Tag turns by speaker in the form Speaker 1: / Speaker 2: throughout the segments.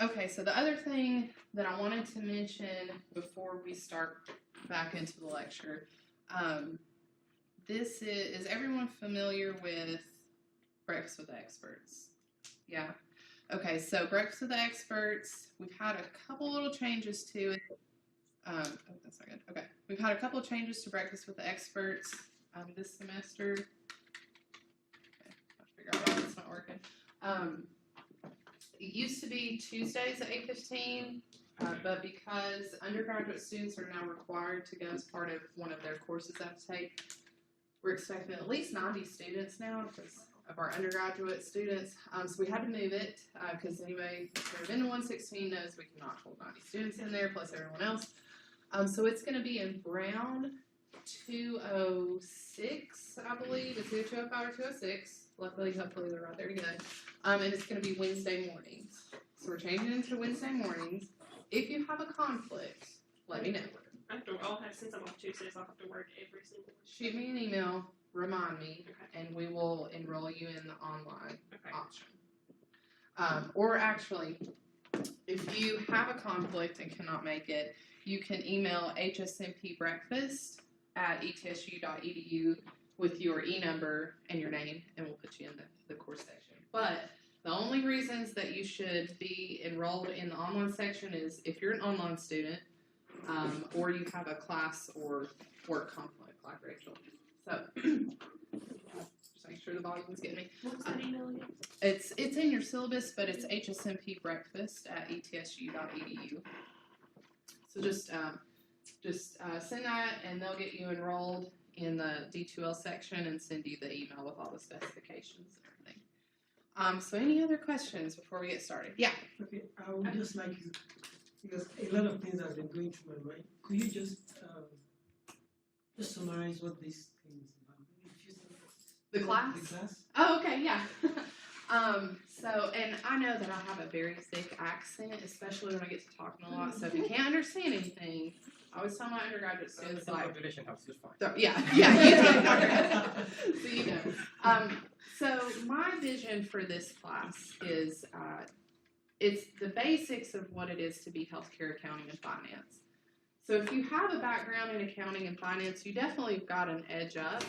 Speaker 1: Okay, so the other thing that I wanted to mention before we start back into the lecture, this is everyone familiar with Breakfast with the Experts? Yeah. Okay, so Breakfast with the Experts, we've had a couple little changes to it. Oh, that's not good. Okay, we've had a couple of changes to Breakfast with the Experts this semester. Okay, I have to figure out why it's not working. It used to be Tuesdays at 8:15, but because undergraduate students are now required to go as part of one of their courses they have to take, we're expecting at least 90 students now because of our undergraduate students. So we had to move it because anybody who's been to 116 knows we cannot hold 90 students in there plus everyone else. So it's going to be in Brown 206, I believe. It's either 205 or 206. Luckily, hopefully they're right there together. And it's going to be Wednesday mornings. So we're changing it to Wednesday mornings. If you have a conflict, let me know.
Speaker 2: Since I'm off Tuesdays, I'll have to work every single week.
Speaker 1: Shoot me an email, remind me, and we will enroll you in the online option. Or actually, if you have a conflict and cannot make it, you can email hsmpbreakfast@etsu.edu with your e-number and your name, and we'll put you in the course section. But the only reasons that you should be enrolled in the online section is if you're an online student, or you have a class or work conflict like Rachel. So just make sure the volume's getting me.
Speaker 2: What's that email again?
Speaker 1: It's in your syllabus, but it's hsmpbreakfast@etsu.edu. So just send that, and they'll get you enrolled in the D2L section and send you the email with all the specifications and everything. So any other questions before we get started? Yeah.
Speaker 3: Okay, I would just like you, because a lot of things have been going through my mind. Could you just summarize what this thing is about?
Speaker 1: The class?
Speaker 3: The class?
Speaker 1: Oh, okay, yeah. So, and I know that I have a very thick accent, especially when I get to talking a lot. So if you can't understand anything, I always tell my undergraduate students, like,
Speaker 4: population house is fine.
Speaker 1: yeah, so you know. So my vision for this class is, it's the basics of what it is to be healthcare accounting and finance. So if you have a background in accounting and finance, you definitely got an edge up.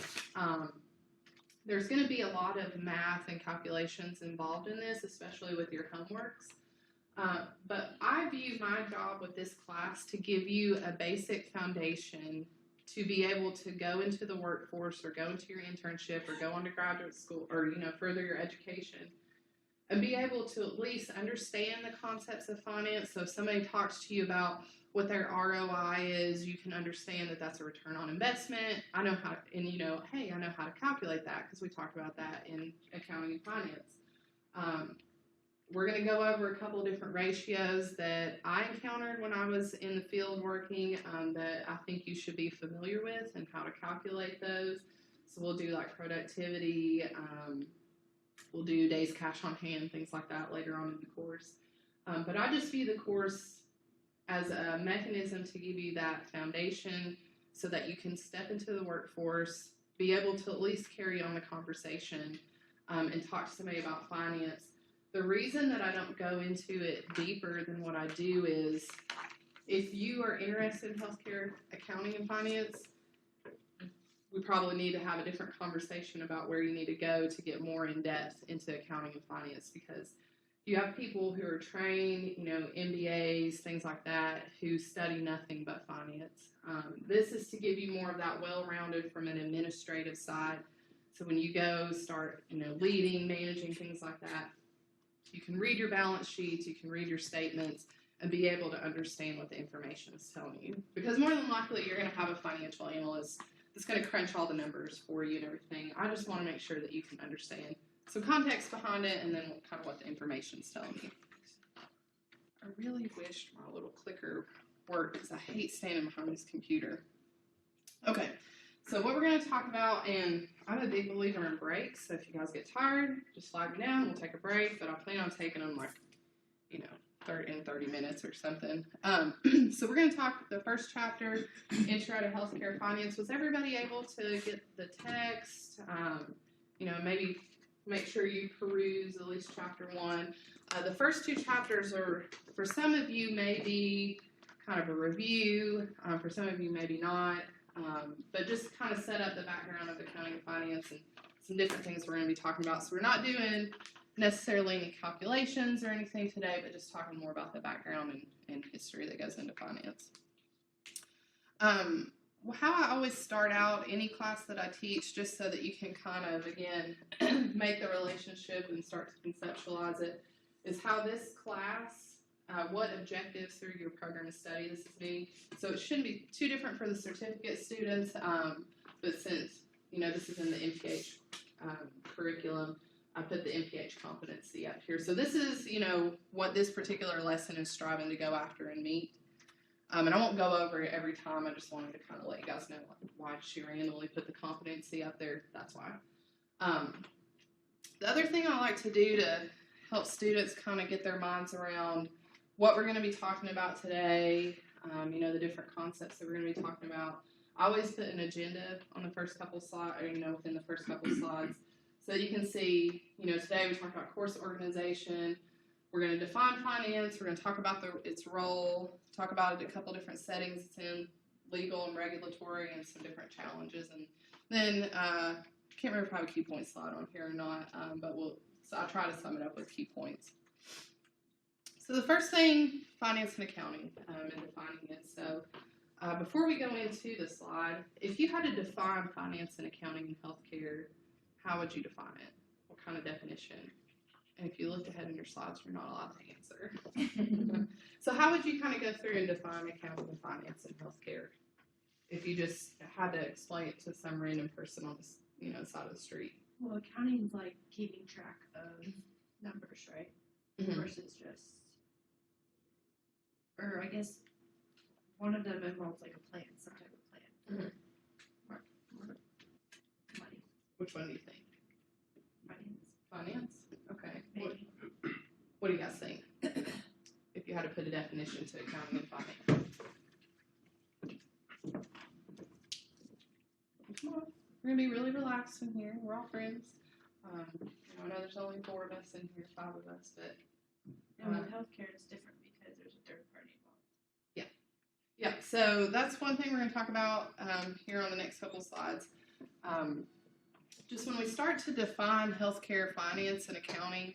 Speaker 1: There's going to be a lot of math and calculations involved in this, especially with your homeworks. But I view my job with this class to give you a basic foundation to be able to go into the workforce or go into your internship or go on to graduate school or, further your education and be able to at least understand the concepts of finance. So if somebody talks to you about what their ROI is, you can understand that that's a return on investment. I know how, and hey, I know how to calculate that because we talked about that in accounting and finance. We're going to go over a couple of different ratios that I encountered when I was in the field working that I think you should be familiar with and how to calculate those. So we'll do like productivity, we'll do days cash on hand, things like that later on in the course. But I just view the course as a mechanism to give you that foundation so that you can step into the workforce, be able to at least carry on the conversation and talk to somebody about finance. The reason that I don't go into it deeper than what I do is if you are interested in healthcare accounting and finance, we probably need to have a different conversation about where you need to go to get more in depth into accounting and finance because you have people who are trained, MBAs, things like that, who study nothing but finance. This is to give you more of that well-rounded from an administrative side. So when you go start, leading, managing, things like that, you can read your balance sheets, you can read your statements, and be able to understand what the information is telling you. Because more than likely, you're going to have a financial analyst that's going to crunch all the numbers for you and everything. I just want to make sure that you can understand some context behind it and then kind of what the information is telling you. I really wished my little clicker worked because I hate standing behind this computer. Okay, so what we're going to talk about, and I'm a big believer in breaks, so if you guys get tired, just flag me down, we'll take a break, but I plan on taking them 30 minutes or something. So we're going to talk the first chapter, Intro to Healthcare Finance. Was everybody able to get the text? Maybe make sure you peruse at least chapter 1. The first 2 chapters are, for some of you, maybe kind of a review. For some of you, maybe not. But just kind of set up the background of accounting and finance and some different things we're going to be talking about. So we're not doing necessarily any calculations or anything today, but just talking more about the background and history that goes into finance. How I always start out any class that I teach, just so that you can kind of, again, make the relationship and start to conceptualize it, is how this class, what objectives through your program of study this is being. So it shouldn't be too different for the certificate students, but since, this is in the MPH curriculum, I put the MPH competency up here. So this is, what this particular lesson is striving to go after and meet. And I won't go over it every time. I just wanted to kind of let you guys know why she randomly put the competency up there. That's why. The other thing I like to do to help students kind of get their minds around what we're going to be talking about today, the different concepts that we're going to be talking about. I always put an agenda on the first couple slides, or, within the first couple slides, so that you can see, today we talked about course organization. We're going to define finance. We're going to talk about its role, talk about it in a couple different settings. It's in legal and regulatory and some different challenges. And then, I can't remember if I have a key point slide on here or not, but so I'll try to sum it up with key points. So the first thing, finance and accounting, and defining it. So before we go into the slide, if you had to define finance and accounting in healthcare, how would you define it? What kind of definition? And if you looked ahead in your slides, you're not allowed to answer. So how would you kind of go through and define accounting and finance in healthcare? If you just had to explain it to some random person on the side of the street.
Speaker 4: Well, accounting's like keeping track of numbers, right?
Speaker 1: Mm-hmm.
Speaker 4: Versus just, or I guess one of them involves like a plan, some type of plan.
Speaker 1: Mm-hmm.
Speaker 4: Or money,
Speaker 1: Which one do you think? Finance? Okay.
Speaker 4: maybe.
Speaker 1: What do you guys think? If you had to put a definition to accounting and finance. Come on. We're going to be really relaxed in here. We're all friends. I know there's only 4 of us in here, 5 of us, but
Speaker 4: And with healthcare, it's different because there's a third party involved.
Speaker 1: yeah. So that's one thing we're going to talk about here on the next couple slides. Just when we start to define healthcare, finance, and accounting,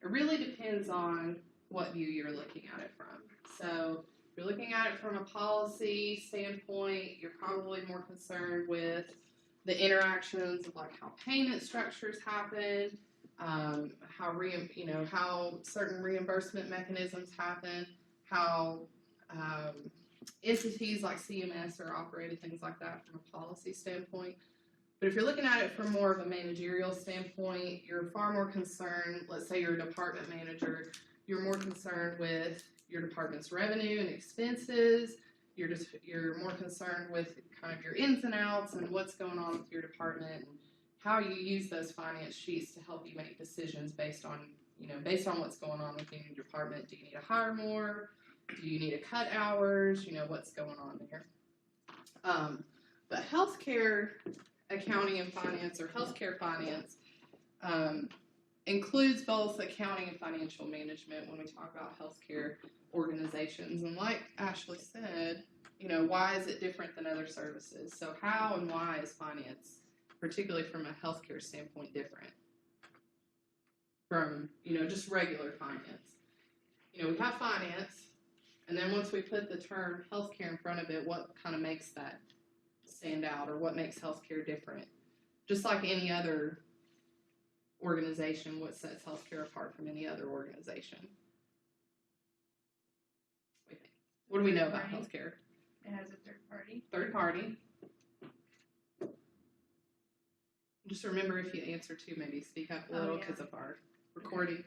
Speaker 1: it really depends on what view you're looking at it from. So if you're looking at it from a policy standpoint, you're probably more concerned with the interactions of like how payment structures happen, how certain reimbursement mechanisms happen, how entities like CMS are operated, things like that from a policy standpoint. But if you're looking at it from more of a managerial standpoint, you're far more concerned, let's say you're a department manager, you're more concerned with your department's revenue and expenses, you're more concerned with kind of your ins and outs and what's going on with your department and how you use those finance sheets to help you make decisions based on what's going on within your department. Do you need to hire more? Do you need to cut hours? What's going on there. But healthcare accounting and finance, or healthcare finance, includes both accounting and financial management when we talk about healthcare organizations. And like Ashley said, why is it different than other services? So how and why is finance, particularly from a healthcare standpoint, different from, just regular finance? We have finance, and then once we put the term healthcare in front of it, what kind of makes that stand out, or what makes healthcare different? Just like any other organization, what sets healthcare apart from any other organization? What do we know about healthcare?
Speaker 4: It has a third party.
Speaker 1: Third party. Just remember, if you answer to, maybe speak up a little because of our recording.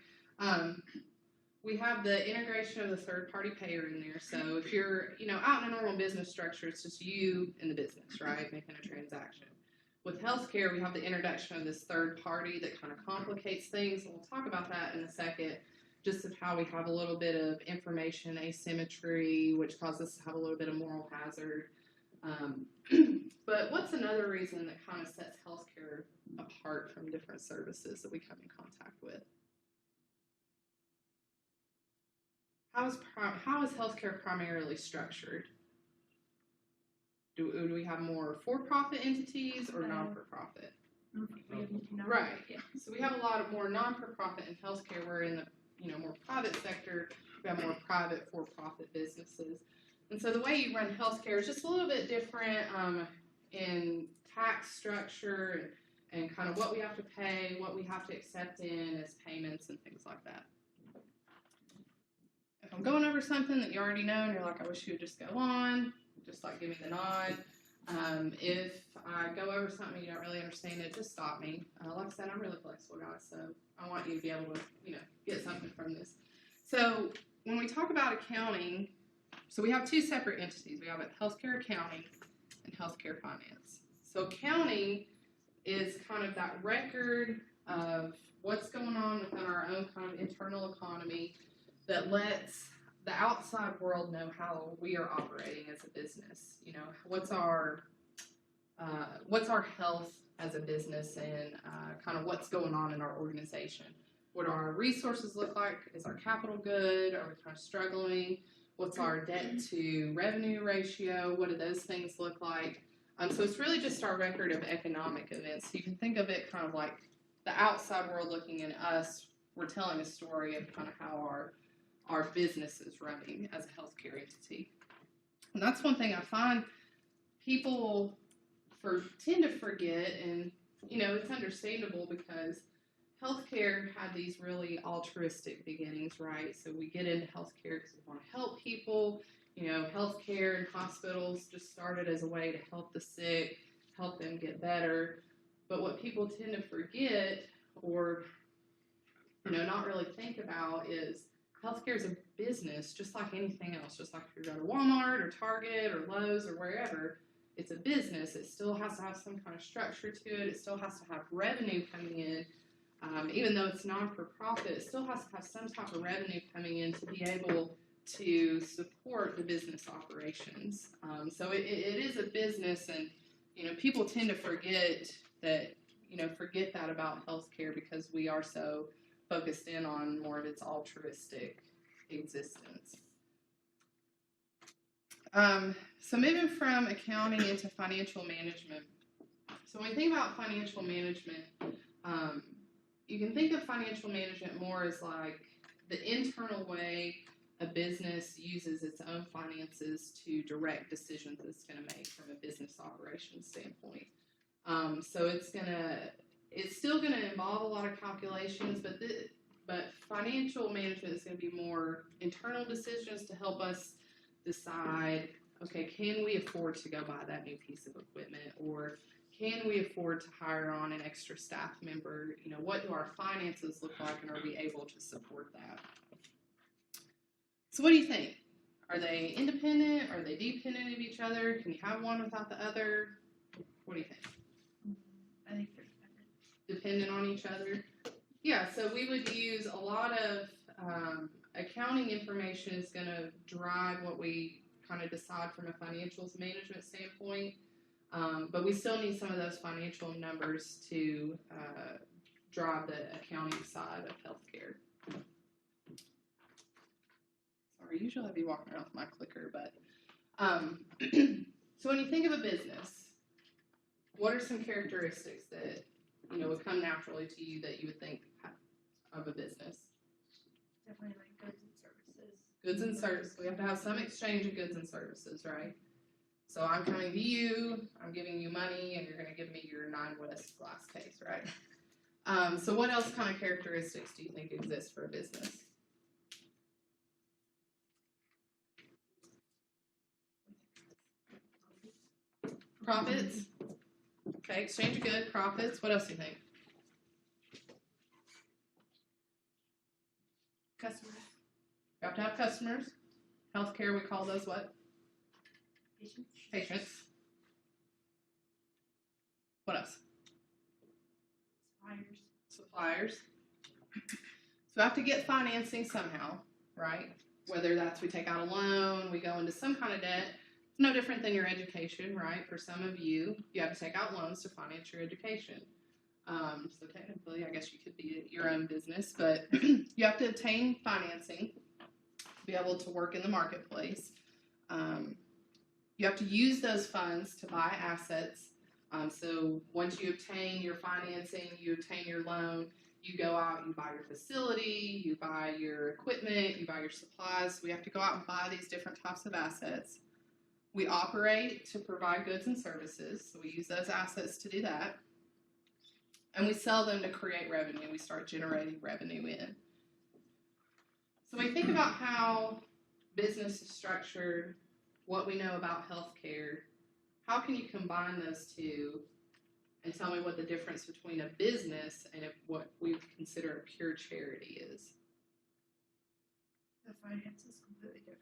Speaker 1: We have the integration of the third party payer in there. So if you're, out in a normal business structure, it's just you and the business, right, making a transaction. With healthcare, we have the introduction of this third party that kind of complicates things. And we'll talk about that in a second, just of how we have a little bit of information asymmetry, which causes us to have a little bit of moral hazard. But what's another reason that kind of sets healthcare apart from different services that we come in contact with? How is healthcare primarily structured? Do we have more for-profit entities or non-for-profit? Right.
Speaker 4: Yeah.
Speaker 1: So we have a lot of more non-for-profit in healthcare. We're in the more private sector. We have more private for-profit businesses. And so the way you run healthcare is just a little bit different in tax structure and kind of what we have to pay, what we have to accept in as payments and things like that. If I'm going over something that you already know and you're like, I wish you would just go on, just like give me the nod. If I go over something you don't really understand it, just stop me. Like I said, I'm really flexible, guys, so I want you to be able to, get something from this. So when we talk about accounting, so we have two separate entities. We have healthcare accounting and healthcare finance. So accounting is kind of that record of what's going on within our own kind of internal economy that lets the outside world know how we are operating as a business. What's our health as a business and kind of what's going on in our organization. What do our resources look like? Is our capital good? Are we kind of struggling? What's our debt to revenue ratio? What do those things look like? So it's really just our record of economic events. You can think of it kind of like the outside world looking in us. We're telling a story of kind of how our business is running as a healthcare entity. And that's one thing I find people tend to forget, and it's understandable because healthcare had these really altruistic beginnings, right? So we get into healthcare because we want to help people. Healthcare and hospitals just started as a way to help the sick, help them get better. But what people tend to forget or, not really think about is healthcare is a business just like anything else. Just like if you go to Walmart or Target or Lowe's or wherever, it's a business. It still has to have some kind of structure to it. It still has to have revenue coming in. Even though it's non-for-profit, it still has to have some type of revenue coming in to be able to support the business operations. So it is a business, and people tend to forget that about healthcare because we are so focused in on more of its altruistic existence. So moving from accounting into financial management. So when we think about financial management, you can think of financial management more as like the internal way a business uses its own finances to direct decisions it's going to make from a business operations standpoint. So it's still going to involve a lot of calculations, but financial management is going to be more internal decisions to help us decide, okay, can we afford to go buy that new piece of equipment, or can we afford to hire on an extra staff member? What do our finances look like, and are we able to support that? So what do you think? Are they independent? Are they dependent of each other? Can you have one without the other? What do you think?
Speaker 4: I think they're
Speaker 1: Dependent on each other? Yeah, so we would use a lot of accounting information is going to drive what we kind of decide from a financials management standpoint. But we still need some of those financial numbers to drive the accounting side of healthcare. Sorry, usually I'd be walking around with my clicker, but so when you think of a business, what are some characteristics that would come naturally to you that you would think of a business?
Speaker 4: definitely like goods and services.
Speaker 1: Goods and services. We have to have some exchange of goods and services, right? So I'm coming to you, I'm giving you money, and you're going to give me your 9 West glass case, right? So what else kind of characteristics do you think exist for a business? Profits. Okay, exchange of goods, profits. What else do you think?
Speaker 4: Customers.
Speaker 1: You have to have customers. Healthcare, we call those what?
Speaker 4: Patients.
Speaker 1: Patients. What else? Suppliers. So we have to get financing somehow, right? Whether that's we take out a loan, we go into some kind of debt. It's No different than your education, right? For some of you, you have to take out loans to finance your education. So technically, I guess you could be your own business, but you have to obtain financing to be able to work in the marketplace. You have to use those funds to buy assets. So once you obtain your financing, you obtain your loan, you go out, you buy your facility, you buy your equipment, you buy your supplies. We have to go out and buy these different types of assets. We operate to provide goods and services, so we use those assets to do that. And we sell them to create revenue. We start generating revenue in. So when you think about how business is structured, what we know about healthcare, how can you combine those two and tell me what the difference between a business and what we would consider a pure charity is?
Speaker 4: The finance is completely different.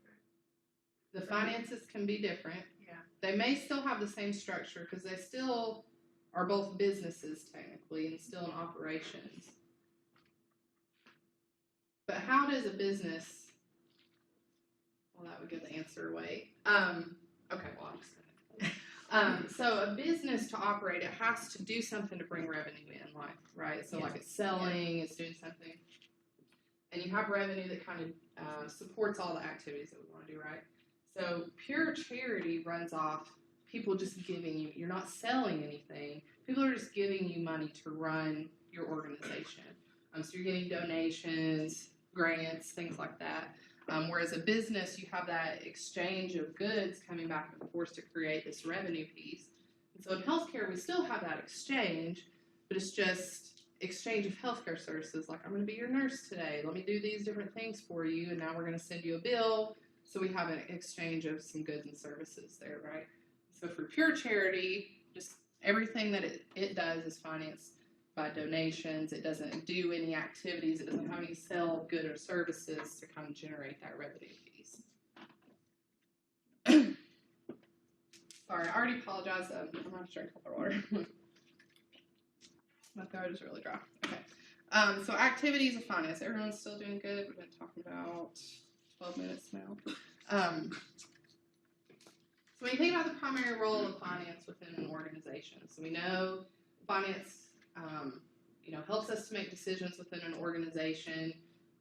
Speaker 1: The finances can be different.
Speaker 4: Yeah.
Speaker 1: They may still have the same structure because they still are both businesses technically and still in operations. But how does a business, well, that would give the answer away. Okay, well, I'm just gonna. So a business to operate, it has to do something to bring revenue in, like, right? So like it's selling, it's doing something. And you have revenue that kind of supports all the activities that we want to do, right? So pure charity runs off people just giving you, you're not selling anything. People are just giving you money to run your organization. So you're getting donations, grants, things like that. Whereas a business, you have that exchange of goods coming back and forth to create this revenue piece. And so in healthcare, we still have that exchange, but it's just exchange of healthcare services. Like, I'm going to be your nurse today. Let me do these different things for you, and now we're going to send you a bill. So we have an exchange of some goods and services there, right? So for pure charity, just everything that it does is financed by donations. It doesn't do any activities. It doesn't have any sell good or services to kind of generate that revenue piece. Sorry, I already apologize. I'm going to have to drink a couple of water. My throat is really dry. Okay. So activities of finance. Everyone's still doing good. We've been talking about 12 minutes now. So when you think about the primary role of finance within an organization, so we know finance, helps us to make decisions within an organization.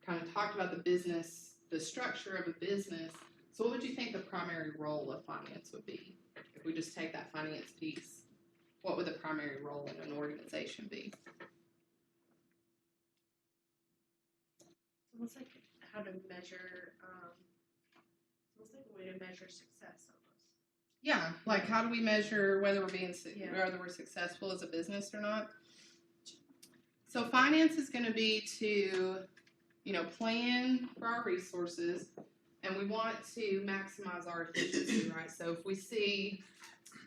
Speaker 1: Kind of talked about the business, the structure of a business. So what would you think the primary role of finance would be? If we just take that finance piece, what would the primary role in an organization be?
Speaker 4: Almost like how to measure, almost like a way to measure success almost.
Speaker 1: Yeah, like how do we measure whether we're successful as a business or not? So finance is going to be to, plan for our resources, and we want to maximize our efficiency, right? So if we see,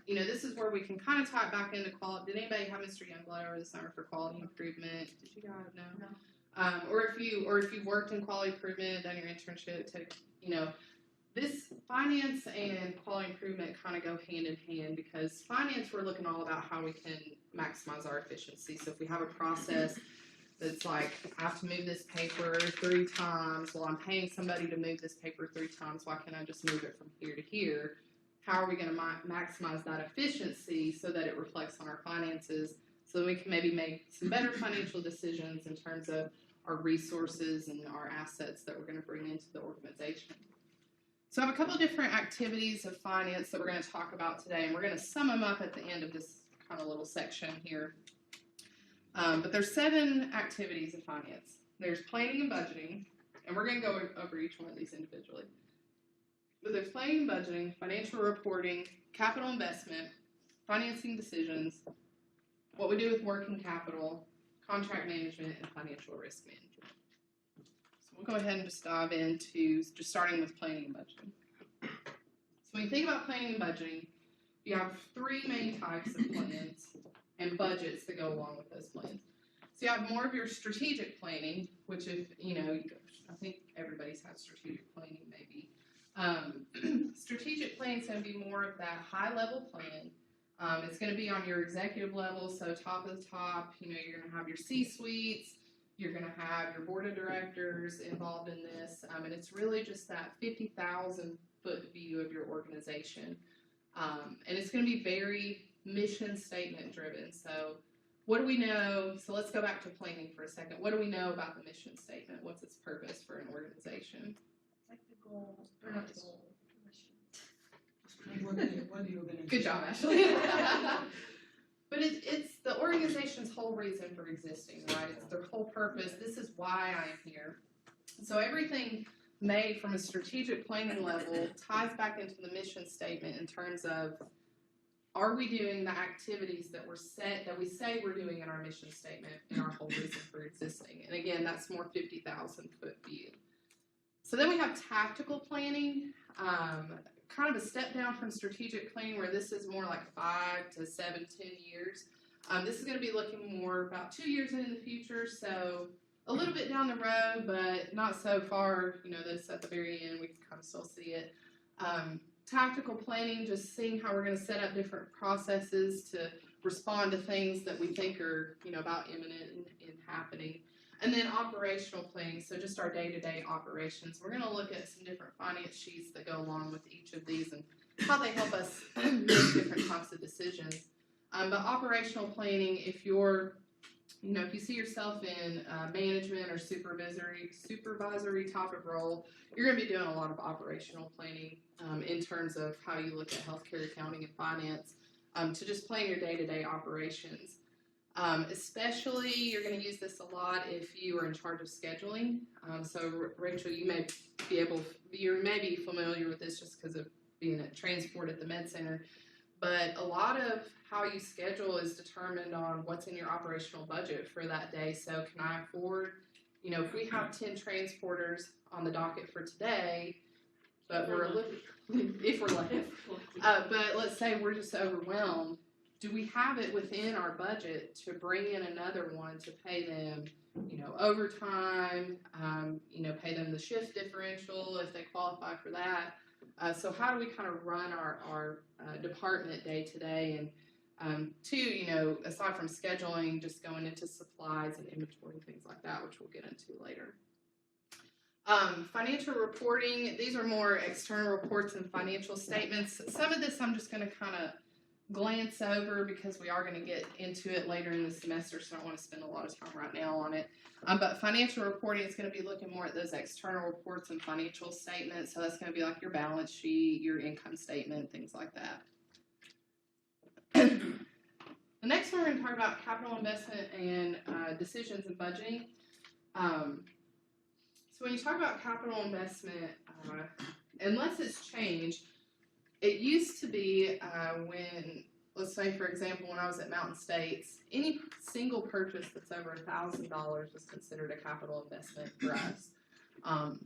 Speaker 1: this is where we can kind of tie it back into quality. Did anybody have Mr. Youngblood over the summer for quality improvement? Did you guys know?
Speaker 4: No.
Speaker 1: Or if you worked in quality improvement, done your internship, this finance and quality improvement kind of go hand in hand, because finance, we're looking all about how we can maximize our efficiency. So if we have a process that's like, I have to move this paper 3 times, well, I'm paying somebody to move this paper 3 times, why can't I just move it from here to here? How are we going to maximize that efficiency so that it reflects on our finances, so that we can maybe make some better financial decisions in terms of our resources and our assets that we're going to bring into the organization. So I have a couple of different activities of finance that we're going to talk about today, and we're going to sum them up at the end of this kind of little section here. But there's 7 activities of finance. There's planning and budgeting, and we're going to go over each one of these individually. But there's planning and budgeting, financial reporting, capital investment, financing decisions, what we do with working capital, contract management, and financial risk management. We'll go ahead and just dive into just starting with planning and budgeting. So when you think about planning and budgeting, you have 3 main types of plans and budgets that go along with those plans. So you have more of your strategic planning, which if, I think everybody's had strategic planning maybe. Strategic planning is going to be more of that high level plan. It's going to be on your executive level, so top of the top, you're going to have your C-suites. You're going to have your board of directors involved in this, and it's really just that 50,000-foot view of your organization. And it's going to be very mission statement driven. So what do we know? So let's go back to planning for a second. What do we know about the mission statement? What's its purpose for an organization?
Speaker 4: It's like the goal, or not the goal, the mission.
Speaker 3: What do you organize?
Speaker 1: Good job, Ashley. But it's the organization's whole reason for existing, right? It's their whole purpose. This is why I am here. So everything made from a strategic planning level ties back into the mission statement in terms of, are we doing the activities that we say we're doing in our mission statement in our whole reason for existing? And again, that's more 50,000 foot view. So then we have tactical planning, kind of a step down from strategic planning where this is more like 5 to 7, 10 years. This is going to be looking more about 2 years into the future, so a little bit down the road, but not so far, this at the very end, we can kind of still see it. Tactical planning, just seeing how we're going to set up different processes to respond to things that we think are, about imminent and happening. And then operational planning, so just our day-to-day operations. We're going to look at some different finance sheets that go along with each of these and how they help us make different types of decisions. But operational planning, if you're, if you see yourself in management or supervisory type of role, you're going to be doing a lot of operational planning in terms of how you look at healthcare accounting and finance to just plan your day-to-day operations. Especially, you're going to use this a lot if you are in charge of scheduling. So, Rachel, you may be familiar with this just because of being at transport at the med center. But a lot of how you schedule is determined on what's in your operational budget for that day. So, can I afford, if we have 10 transporters on the docket for today, but if we're lucky, but let's say we're just overwhelmed. Do we have it within our budget to bring in another one to pay them, overtime, pay them the shift differential if they qualify for that? So how do we kind of run our department day to day? And two, aside from scheduling, just going into supplies and inventory and things like that, which we'll get into later. Financial reporting, these are more external reports and financial statements. Some of this I'm just going to kind of glance over because we are going to get into it later in the semester, so I don't want to spend a lot of time right now on it. But financial reporting is going to be looking more at those external reports and financial statements. So that's going to be like your balance sheet, your income statement, things like that. The next one we're going to talk about capital investment and decisions and budgeting. So when you talk about capital investment, unless it's changed, it used to be when, let's say, for example, when I was at Mountain States, any single purchase that's over $1,000 was considered a capital investment for us.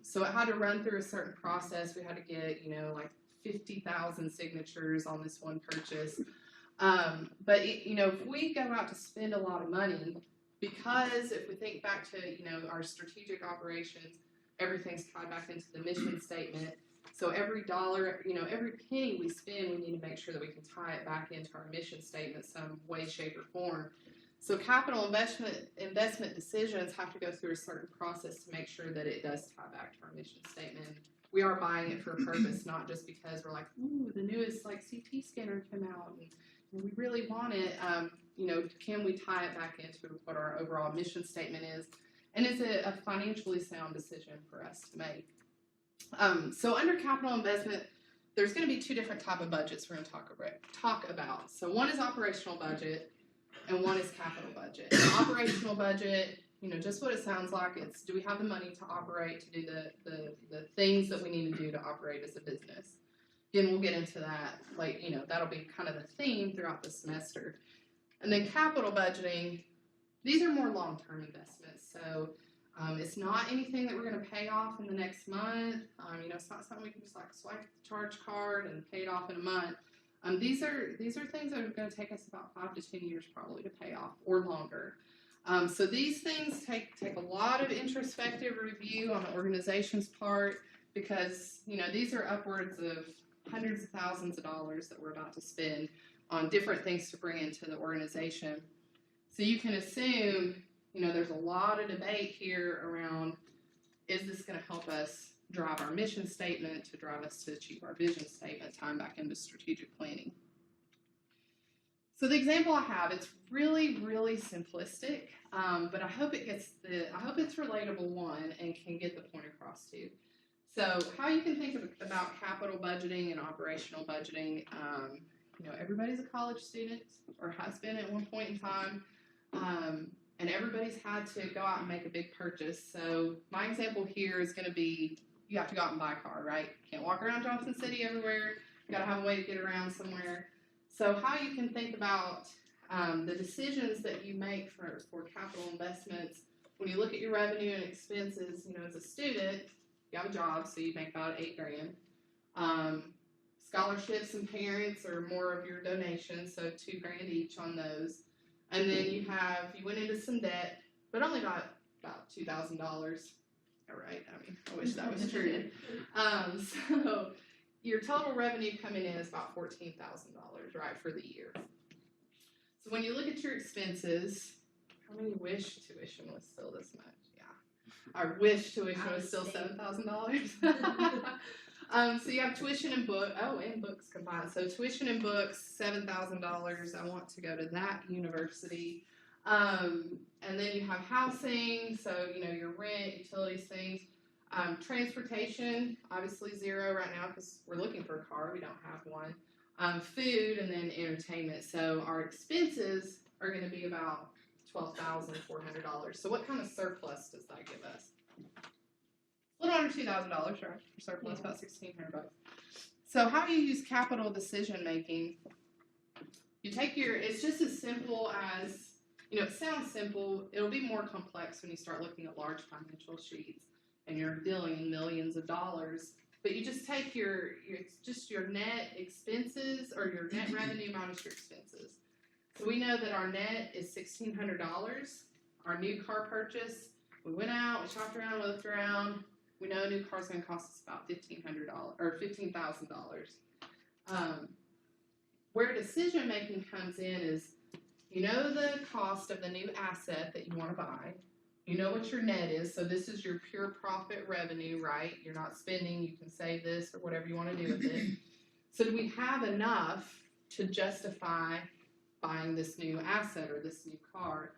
Speaker 1: So it had to run through a certain process. We had to get, like 50,000 signatures on this one purchase. But, if we go out to spend a lot of money, because if we think back to, our strategic operations, everything's tied back into the mission statement. So every dollar, every penny we spend, we need to make sure that we can tie it back into our mission statement some way, shape, or form. So capital investment decisions have to go through a certain process to make sure that it does tie back to our mission statement. We are buying it for a purpose, not just because we're like, ooh, the newest CT scanner came out and we really want it. Can we tie it back into what our overall mission statement is? And is it a financially sound decision for us to make? So under capital investment, there's going to be two different type of budgets we're going to talk about. So one is operational budget, and one is capital budget. The operational budget, just what it sounds like. It's, do we have the money to operate, to do the things that we need to do to operate as a business? Again, we'll get into that. That'll be kind of the theme throughout the semester. And then capital budgeting, these are more long-term investments. So it's not anything that we're going to pay off in the next month. It's not something we can just swipe the charge card and pay it off in a month. These are things that are going to take us about 5 to 10 years probably to pay off or longer. So these things take a lot of introspective review on the organization's part because these are upwards of hundreds of thousands of dollars that we're about to spend on different things to bring into the organization. So you can assume there's a lot of debate here around, is this going to help us drive our mission statement, to drive us to achieve our vision statement, time back into strategic planning. So the example I have, it's really, really simplistic, but I hope it's relatable, one, and can get the point across to you. So how you can think about capital budgeting and operational budgeting, everybody's a college student or has been at one point in time, and everybody's had to go out and make a big purchase. So my example here is going to be, you have to go out and buy a car, right? Can't walk around Johnson City everywhere. You got to have a way to get around somewhere. So how you can think about the decisions that you make for capital investments when you look at your revenue and expenses. As a student, you have a job, so you make about $8,000. Scholarships and parents are more of your donations, so $2,000 each on those. And then you went into some debt, but only got about $2,000. All right, I wish that was true. So your total revenue coming in is about $14,000, right, for the year. So when you look at your expenses, how many wish tuition was still this much? Yeah, I wish tuition was still $7,000. So you have tuition and books combined. So tuition and books, $7,000. I want to go to that university. And then you have housing, so your rent, utilities, things. Transportation, obviously $0 right now because we're looking for a car. We don't have one. Food, and then entertainment. So our expenses are going to be about $12,400. So what kind of surplus does that give us? A little under $2,000, right? For surplus, about $1,600. So how do you use capital decision making? You take it's just as simple as, it sounds simple. It'll be more complex when you start looking at large financial sheets and you're dealing in millions of dollars. But you just take your net expenses or your net revenue minus your expenses. So we know that our net is $1,600. Our new car purchase, we went out, we shopped around, looked around. We know a new car is going to cost us about $1,500 or $15,000. Where decision making comes in is, the cost of the new asset that you want to buy. You know what your net is, so this is your pure profit revenue, right? You're not spending, you can save this or whatever you want to do with it. So do we have enough to justify buying this new asset or this new car?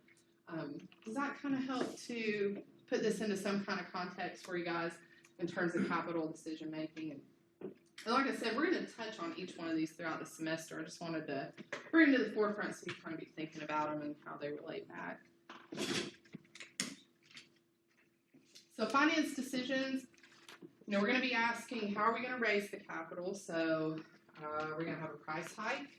Speaker 1: Does that kind of help to put this into some kind of context for you guys in terms of capital decision making? And like I said, we're going to touch on each one of these throughout the semester. I just wanted to bring them to the forefront so you can kind of be thinking about them and how they relate back. So finance decisions, we're going to be asking, how are we going to raise the capital? So we're going to have a price hike.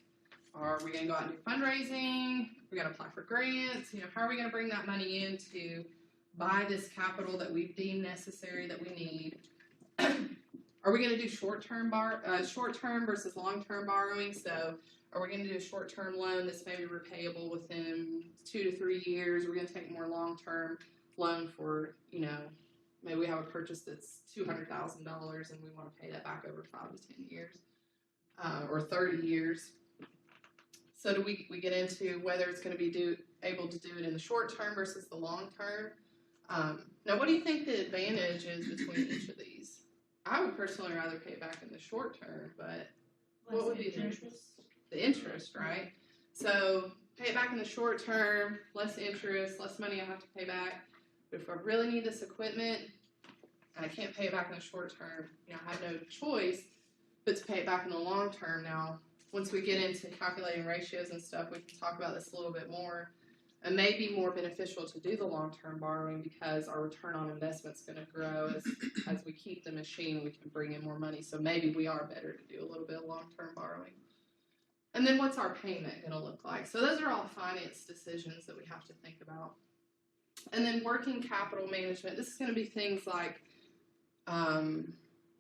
Speaker 1: Are we going to go out and do fundraising? We're going to apply for grants. How are we going to bring that money in to buy this capital that we deem necessary, that we need? Are we going to do short-term versus long-term borrowing? So are we going to do a short-term loan that's maybe repayable within 2 to 3 years? Are we going to take a more long-term loan for, maybe we have a purchase that's $200,000 and we want to pay that back over 5 to 10 years or 30 years? So do we get into whether it's going to be able to do it in the short term versus the long term? Now, what do you think the advantage is between each of these? I would personally rather pay it back in the short term, but what would be the interest? The interest, right? So pay it back in the short term, less interest, less money I have to pay back. But if I really need this equipment and I can't pay it back in the short term, I have no choice but to pay it back in the long term. Now, once we get into calculating ratios and stuff, we can talk about this a little bit more. It may be more beneficial to do the long-term borrowing because our return on investment is going to grow as we keep the machine. We can bring in more money, so maybe we are better to do a little bit of long-term borrowing. And then what's our payment going to look like? So those are all finance decisions that we have to think about. And then working capital management. This is going to be things like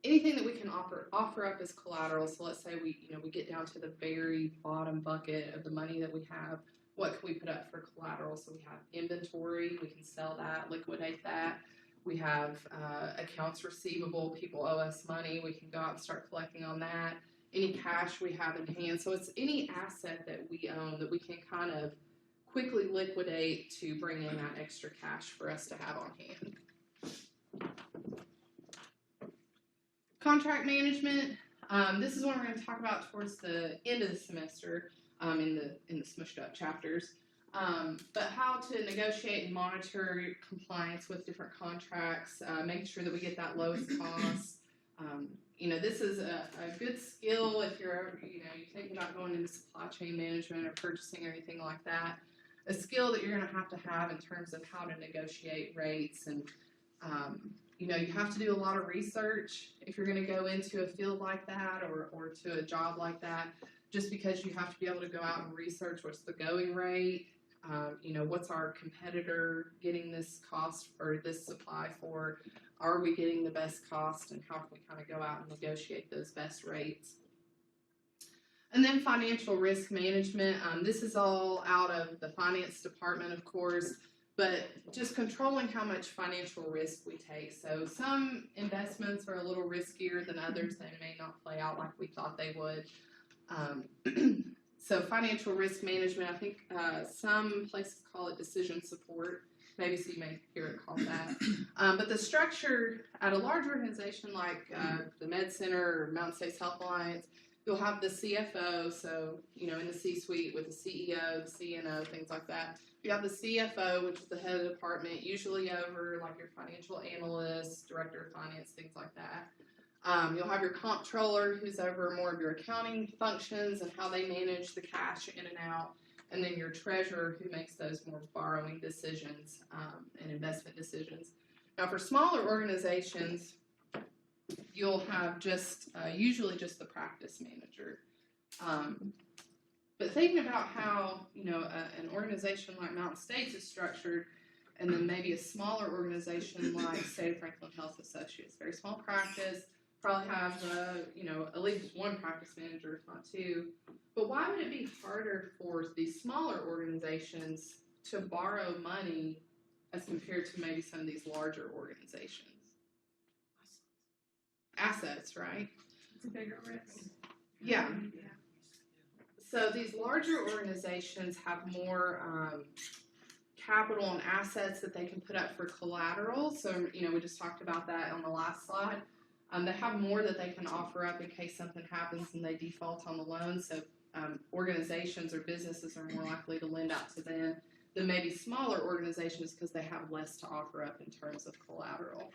Speaker 1: anything that we can offer up as collateral. So let's say we get down to the very bottom bucket of the money that we have. What can we put up for collateral? So we have inventory, we can sell that, liquidate that. We have accounts receivable, people owe us money, we can go out and start collecting on that. Any cash we have in hand. So it's any asset that we own that we can kind of quickly liquidate to bring in that extra cash for us to have on hand. Contract management. This is one we're going to talk about towards the end of the semester in the smushed up chapters. But how to negotiate and monitor compliance with different contracts, making sure that we get that lowest cost. This is a good skill if you're thinking about going into supply chain management or purchasing or anything like that. A skill that you're going to have in terms of how to negotiate rates, and you have to do a lot of research if you're going to go into a field like that or to a job like that, just because you have to be able to go out and research what's the going rate, what's our competitor getting this cost or this supply for, are we getting the best cost, and how can we kind of go out and negotiate those best rates. And then financial risk management. This is all out of the finance department, of course, but just controlling how much financial risk we take. So some investments are a little riskier than others. They may not play out like we thought they would. So financial risk management, I think some places call it decision support. Maybe so you may hear it called that. But the structure at a large organization like the Med Center or Mountain States Health Alliance, you'll have the CFO, so, in the C-suite with the CEO, the CNO, things like that. You have the CFO, which is the head of the department, usually over like your financial analyst, director of finance, things like that. You'll have your comptroller, who's over more of your accounting functions and how they manage the cash in and out. And then your treasurer, who makes those more borrowing decisions and investment decisions. Now, for smaller organizations, you'll have usually just the practice manager. But thinking about how, an organization like Mountain States is structured, and then maybe a smaller organization like State of Franklin Health Associates, very small practice, probably have, at least one practice manager, if not two. But why would it be harder for these smaller organizations to borrow money as compared to maybe some of these larger organizations? Assets, right?
Speaker 2: It's a bigger risk.
Speaker 1: Yeah. So these larger organizations have more capital and assets that they can put up for collateral. So, we just talked about that on the last slide. They have more that they can offer up in case something happens and they default on the loan. So organizations or businesses are more likely to lend out to them than maybe smaller organizations because they have less to offer up in terms of collateral.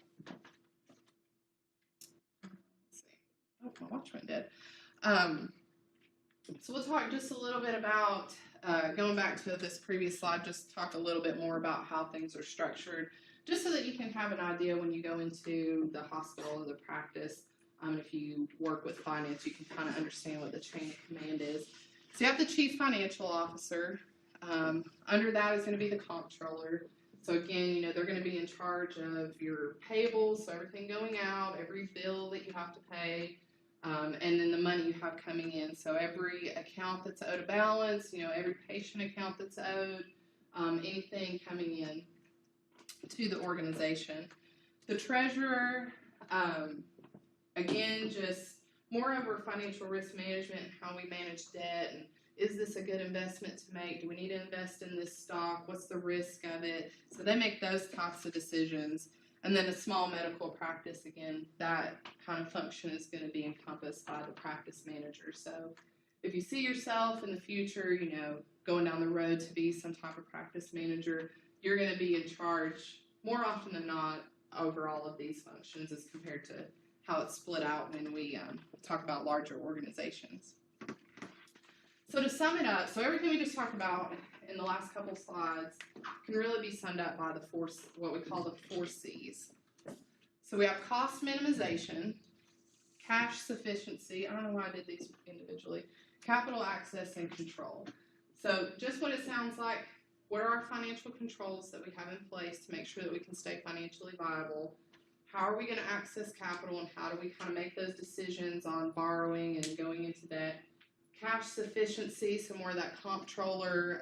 Speaker 1: Let's see. Oh, my watch went dead. So we'll talk just a little bit about, going back to this previous slide, just talk a little bit more about how things are structured, just so that you can have an idea when you go into the hospital or the practice. If you work with finance, you can kind of understand what the chain of command is. So you have the chief financial officer. Under that is going to be the comptroller. So again, they're going to be in charge of your payables, so everything going out, every bill that you have to pay, and then the money you have coming in. So every account that's owed a balance, every patient account that's owed, anything coming in to the organization. The treasurer, again, just more over financial risk management, how we manage debt, and is this a good investment to make? Do we need to invest in this stock? What's the risk of it? So they make those types of decisions. And then a small medical practice, again, that kind of function is going to be encompassed by the practice manager. So if you see yourself in the future, going down the road to be some type of practice manager, you're going to be in charge more often than not over all of these functions as compared to how it's split out when we talk about larger organizations. So to sum it up, so everything we just talked about in the last couple slides can really be summed up by what we call the 4 C's. So we have cost minimization, cash sufficiency, I don't know why I did these individually, capital access, and control. So just what it sounds like, what are our financial controls that we have in place to make sure that we can stay financially viable? How are we going to access capital, and how do we kind of make those decisions on borrowing and going into debt? Cash sufficiency, so more of that comptroller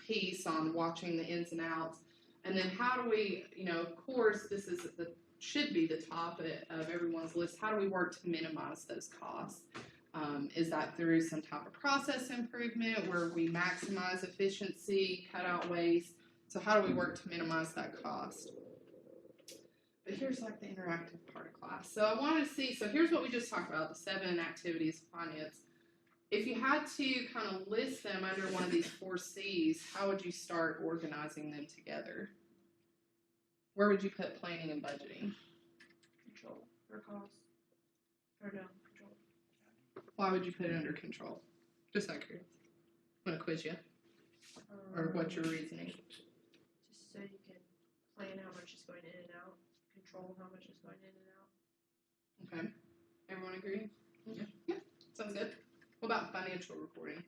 Speaker 1: piece on watching the ins and outs. And then how do we, of course, this should be the top of everyone's list. How do we work to minimize those costs? Is that through some type of process improvement where we maximize efficiency, cut out waste? So how do we work to minimize that cost? But here's like the interactive part of class. So I wanted to see, so here's what we just talked about, the 7 activities of finance. If you had to kind of list them under one of these 4 C's, how would you start organizing them together? Where would you put planning and budgeting?
Speaker 4: Control or cost. Or no, control.
Speaker 1: Why would you put it under control? Just out of curiosity. I'm going to quiz you. Or what's your reasoning?
Speaker 4: Just so you can plan how much is going in and out, control how much is going in and out.
Speaker 1: Okay. Everyone agree? Yeah. Sounds good. What about financial reporting?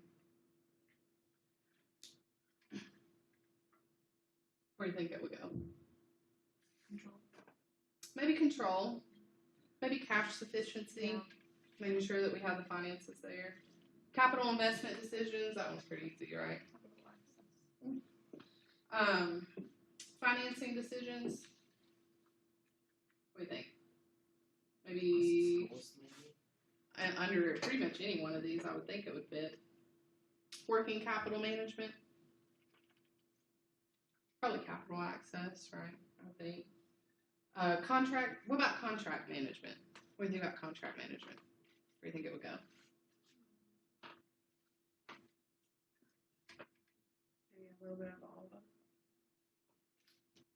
Speaker 1: Where do you think it would go?
Speaker 4: Control.
Speaker 1: Maybe control. Maybe cash sufficiency.
Speaker 4: Yeah.
Speaker 1: Making sure that we have the finances there. Capital investment decisions. That one's pretty easy, right? Financing decisions. What do you think? Maybe and under pretty much any one of these, I would think it would fit. Working capital management. Probably capital access, right? I think. Contract. What about contract management? What do you think about contract management? Where do you think it would go?
Speaker 4: Maybe a little bit of all of them.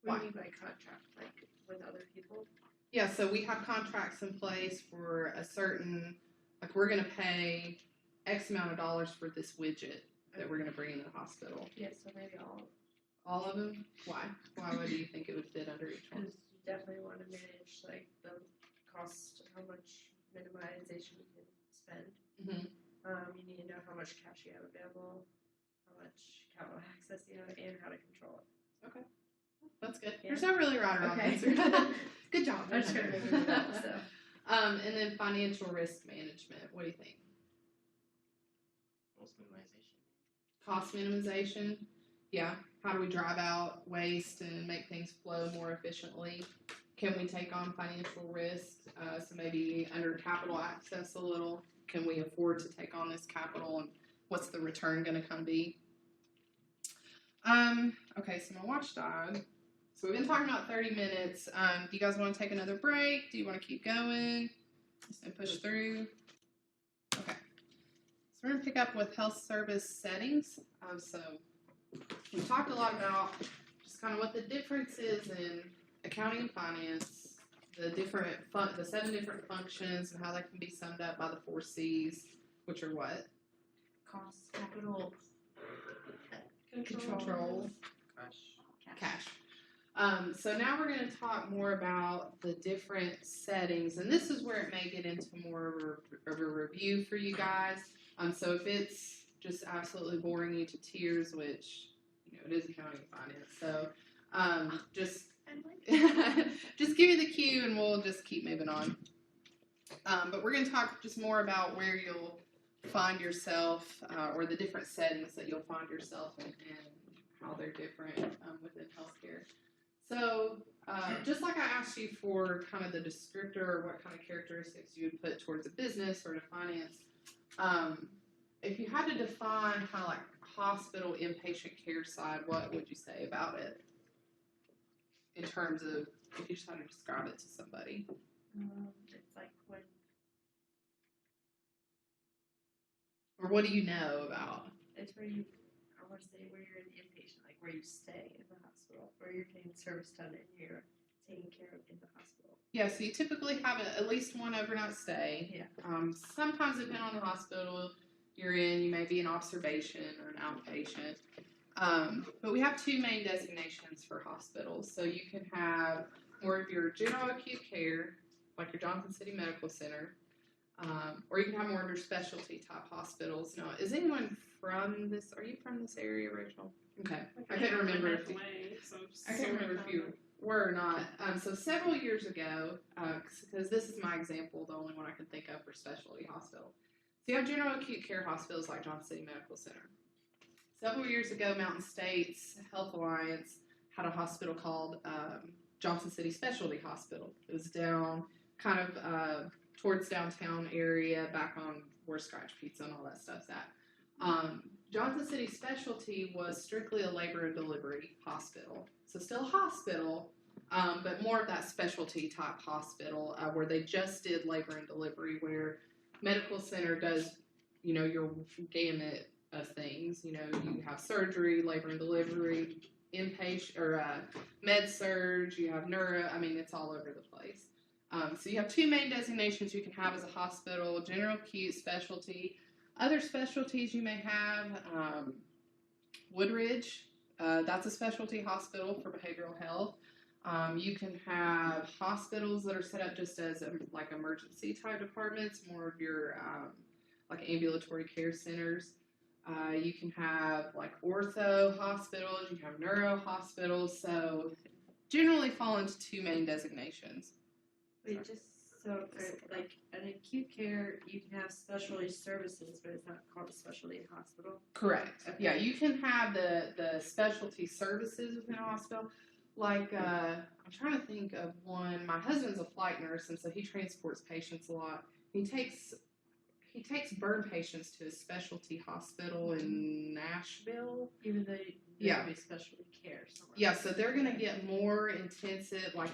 Speaker 1: Why?
Speaker 4: What do you mean by contract? Like with other people?
Speaker 1: Yeah, so we have contracts in place for a certain, like we're going to pay X amount of dollars for this widget that we're going to bring into the hospital.
Speaker 4: Yeah, so maybe all.
Speaker 1: All of them? Why? Why would you think it would fit under each one?
Speaker 4: Because you definitely want to manage like the cost, how much minimization you can spend.
Speaker 1: Mm-hmm.
Speaker 4: You need to know how much cash you have available, how much capital access you have, and how to control it.
Speaker 1: That's good.
Speaker 4: Yeah.
Speaker 1: There's no really right or wrong
Speaker 4: Okay.
Speaker 1: answer. Good job.
Speaker 4: I'm just gonna remember that. So
Speaker 1: And then financial risk management. What do you think?
Speaker 5: Cost minimization.
Speaker 1: Cost minimization. Yeah. How do we drive out waste and make things flow more efficiently? Can we take on financial risk? So maybe under capital access a little. Can we afford to take on this capital, and what's the return going to come be? Okay, so my watchdog. So we've been talking about 30 minutes. Do you guys want to take another break? Do you want to keep going and push through? Okay. So we're going to pick up with health service settings. So we've talked a lot about just kind of what the difference is in accounting and finance, the 7 different functions, and how they can be summed up by the 4 C's, which are what?
Speaker 4: cost, capital,
Speaker 1: Control.
Speaker 5: Cash.
Speaker 1: Cash. So now we're going to talk more about the different settings, and this is where it may get into more of a review for you guys. So if it's just absolutely boring you to tears, which it is accounting and finance, so just just give me the cue and we'll just keep moving on. But we're going to talk just more about where you'll find yourself or the different settings that you'll find yourself in and how they're different within healthcare. So just like I asked you for kind of the descriptor or what kind of characteristics you would put towards a business or to finance, if you had to define kind of like hospital inpatient care side, what would you say about it? In terms of, if you just had to describe it to somebody.
Speaker 4: it's like when
Speaker 1: Or what do you know about?
Speaker 4: it's where you, I want to say where you're in the inpatient, like where you stay in the hospital, where you're getting service done and you're taken care of in the hospital.
Speaker 1: Yeah, so you typically have at least one overnight stay.
Speaker 4: Yeah.
Speaker 1: Sometimes depending on the hospital you're in, you may be an observation or an outpatient. But we have 2 main designations for hospitals. So you can have more of your general acute care, like your Johnson City Medical Center, or you can have more of your specialty type hospitals. Now, is anyone from this? Are you from this area, Rachel? Okay, I couldn't remember if you. I can't remember if you were or not. So several years ago, because this is my example, the only one I can think of for specialty hospital. So you have general acute care hospitals like Johnson City Medical Center. Several years ago, Mountain States Health Alliance had a hospital called Johnson City Specialty Hospital. It was down kind of towards downtown area, back on where Scratch Pizza and all that stuff's at. Johnson City Specialty was strictly a labor and delivery hospital. So still a hospital, but more of that specialty type hospital where they just did labor and delivery, where medical center does, your gamut of things. You have surgery, labor and delivery, inpatient or med surge. You have neuro. I mean, it's all over the place. So you have two main designations you can have as a hospital: general acute specialty. Other specialties you may have: Woodridge. That's a specialty hospital for behavioral health. You can have hospitals that are set up just as like emergency type departments, more of your like ambulatory care centers. You can have like ortho hospitals, you can have neuro hospitals, so generally fall into two main designations.
Speaker 4: Wait, just so for like an acute care, you can have specialty services, but it's not called a specialty hospital.
Speaker 1: Correct.
Speaker 4: Okay.
Speaker 1: Yeah, you can have the specialty services within a hospital. Like, I'm trying to think of one. My husband's a flight nurse, and so he transports patients a lot. He takes burn patients to a specialty hospital in Nashville.
Speaker 4: Even though
Speaker 1: Yeah.
Speaker 4: be specialty care somewhere.
Speaker 1: Yeah, so they're going to get more intensive. Like,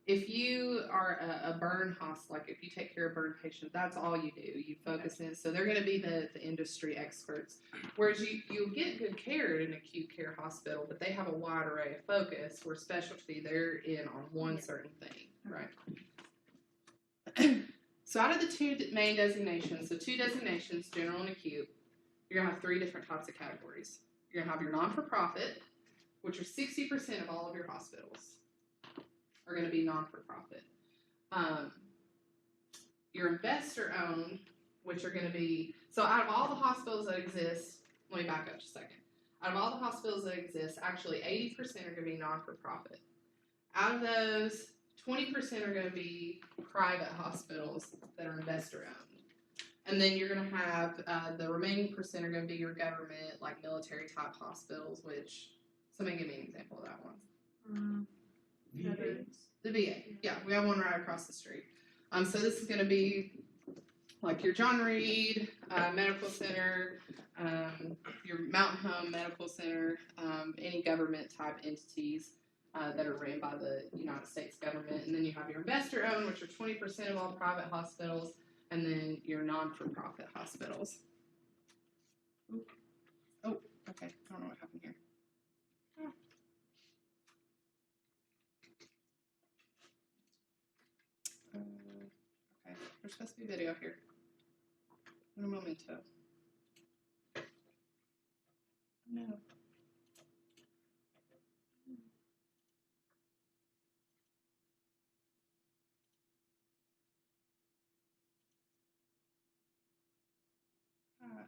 Speaker 1: if you are a burn hospital, like if you take care of burn patients, that's all you do. You focus in. So they're going to be the industry experts. Whereas you get good care at an acute care hospital, but they have a wide array of focus. Where specialty, they're in on one certain thing, right? So out of the two main designations, general and acute, you're going to have three different types of categories. You're going to have your non-for-profit, which are 60% of all of your hospitals are going to be non-for-profit. Your investor-owned, which are going to be, so out of all the hospitals that exist, let me back up just a second. Out of all the hospitals that exist, actually 80% are going to be non-for-profit. Out of those, 20% are going to be private hospitals that are investor-owned. And then you're going to have the remaining percent are going to be your government, like military-type hospitals, which, somebody give me an example of that one. The VA. Yeah, we have one right across the street. So this is going to be like your John Reed Medical Center, your Mountain Home Medical Center, any government type entities that are ran by the United States government. And then you have your investor owned, which are 20% of all private hospitals, and then your non-for-profit hospitals. Oh, okay. I don't know what happened here. Okay, there's supposed to be video here. Un momento. No.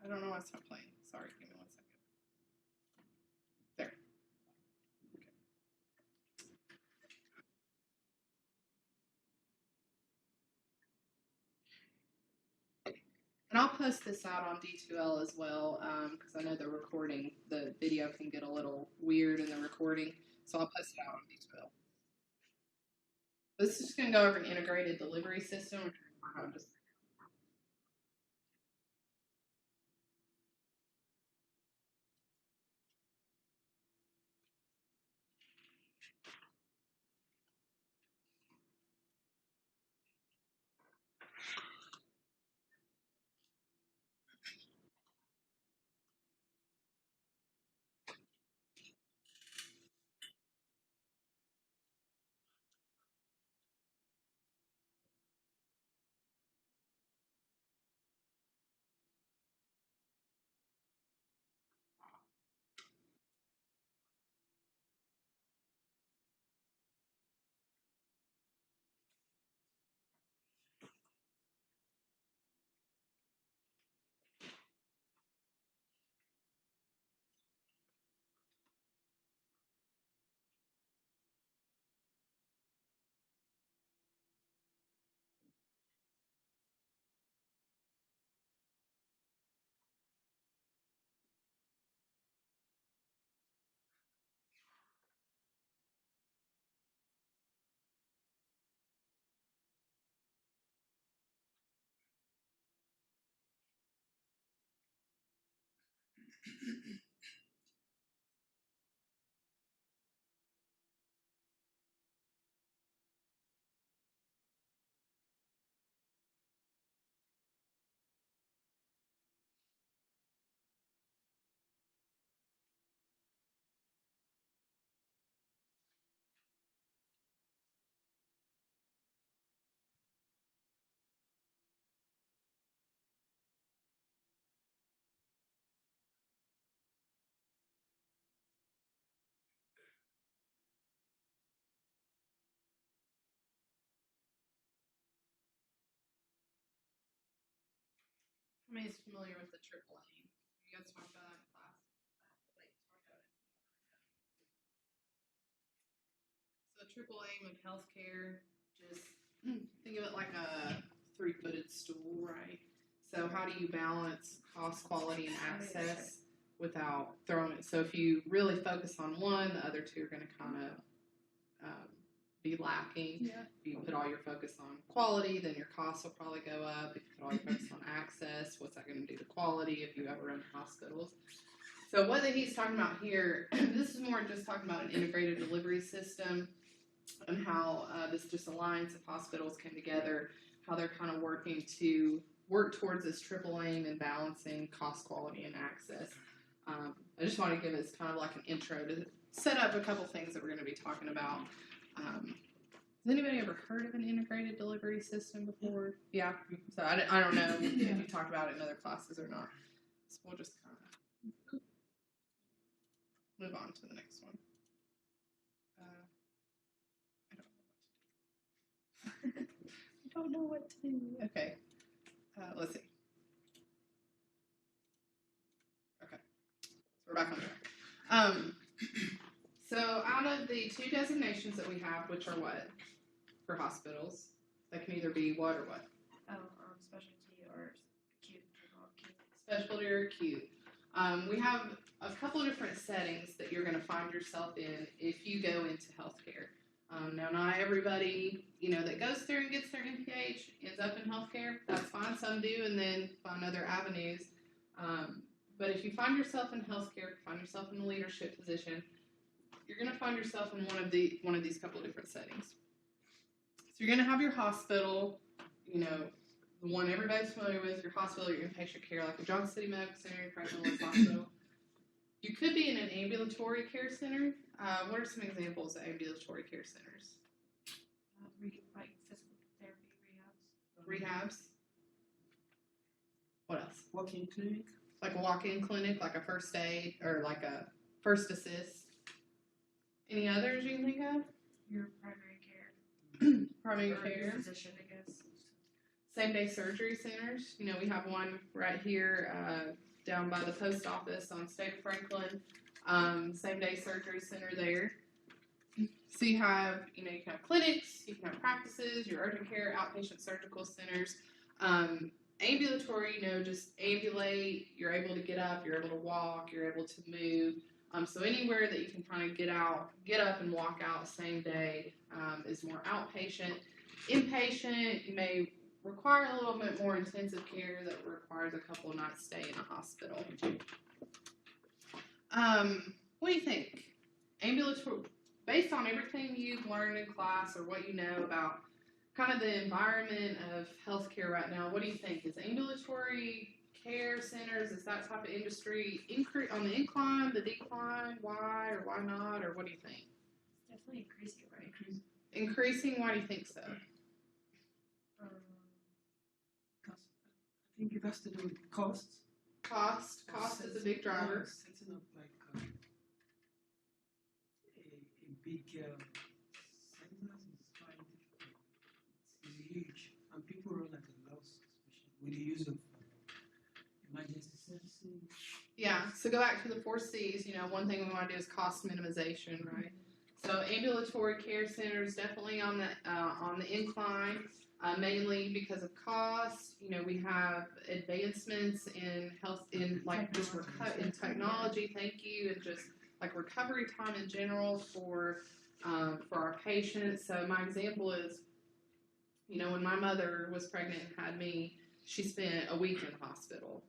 Speaker 1: I don't know why it's not playing. Sorry, give me 1 second. There. And I'll post this out on D2L as well, because I know the video can get a little weird in the recording, so I'll post it out on D2L. This is just going to go over an integrated delivery system, which I'm just How many is familiar with the triple aim? You guys talked about that in class? So triple aim of healthcare, just think of it like a three-footed stool, right? So how do you balance cost, quality, and access without throwing it? So if you really focus on one, the other two are going to kind of be lacking.
Speaker 4: Yeah.
Speaker 1: If you put all your focus on quality, then your costs will probably go up. If you put all your focus on access, what's that going to do to quality if you ever run hospitals? So what he's talking about here, this is more just talking about an integrated delivery system and how this just aligns if hospitals came together, how they're kind of working towards this triple aim and balancing cost, quality, and access. I just want to give us kind of like an intro to set up a couple things that we're going to be talking about. Has anybody ever heard of an integrated delivery system before? Yeah. So I don't know if you talked about it in other classes or not. So we'll just kind of move on to the next one. I don't know what to do. Okay. Let's see. Okay. So we're back on track. So out of the two designations that we have, which are what? For hospitals, that can either be what or what?
Speaker 4: Specialty or acute.
Speaker 1: Specialty or acute. We have a couple of different settings that you're going to find yourself in if you go into healthcare. Now, not everybody, that goes through and gets their MPH ends up in healthcare. That's fine. Some do, and then find other avenues. But if you find yourself in healthcare, find yourself in a leadership position, you're going to find yourself in one of these couple of different settings. So you're going to have your hospital, the one everybody's familiar with, your hospital, your inpatient care, like the Johnson City Medical Center, your Franklin Woods Hospital. You could be in an ambulatory care center. What are some examples of ambulatory care centers?
Speaker 4: Like physical therapy rehabs.
Speaker 1: Rehabs. What else?
Speaker 3: Walk-in clinic.
Speaker 1: Like a walk-in clinic, like a first aid, or like a first assist. Any others you can think of?
Speaker 4: Your primary care.
Speaker 1: Primary
Speaker 4: Or
Speaker 1: care.
Speaker 4: your physician, I guess.
Speaker 1: Same-day surgery centers. We have one right here down by the post office on State of Franklin. Same-day surgery center there. So you have, you can have clinics, you can have practices, your urgent care, outpatient surgical centers. Ambulatory, just ambulate. You're able to get up, you're able to walk, you're able to move. So anywhere that you can kind of get up and walk out same day is more outpatient. Inpatient, you may require a little bit more intensive care that requires a couple of nights stay in a hospital. What do you think? Ambulatory, based on everything you've learned in class or what you know about kind of the environment of healthcare right now, what do you think? Is ambulatory care centers, is that type of industry on the incline, the decline? Why or why not? Or what do you think?
Speaker 4: It's definitely increasing, right?
Speaker 1: Increasing? Why do you think so?
Speaker 3: Because I think it has to do with costs.
Speaker 1: Cost is a big driver.
Speaker 3: Setting up like a big centers is quite difficult. It's huge, and people run at a loss, especially with the use of emergency services.
Speaker 1: Yeah, so go back to the 4 C's. One thing we want to do is cost minimization, right? So ambulatory care centers definitely on the incline, mainly because of cost. We have advancements in health, in like just in technology. Thank you, and just like recovery time in general for our patients. So my example is, when my mother was pregnant and had me, she spent a week in the hospital.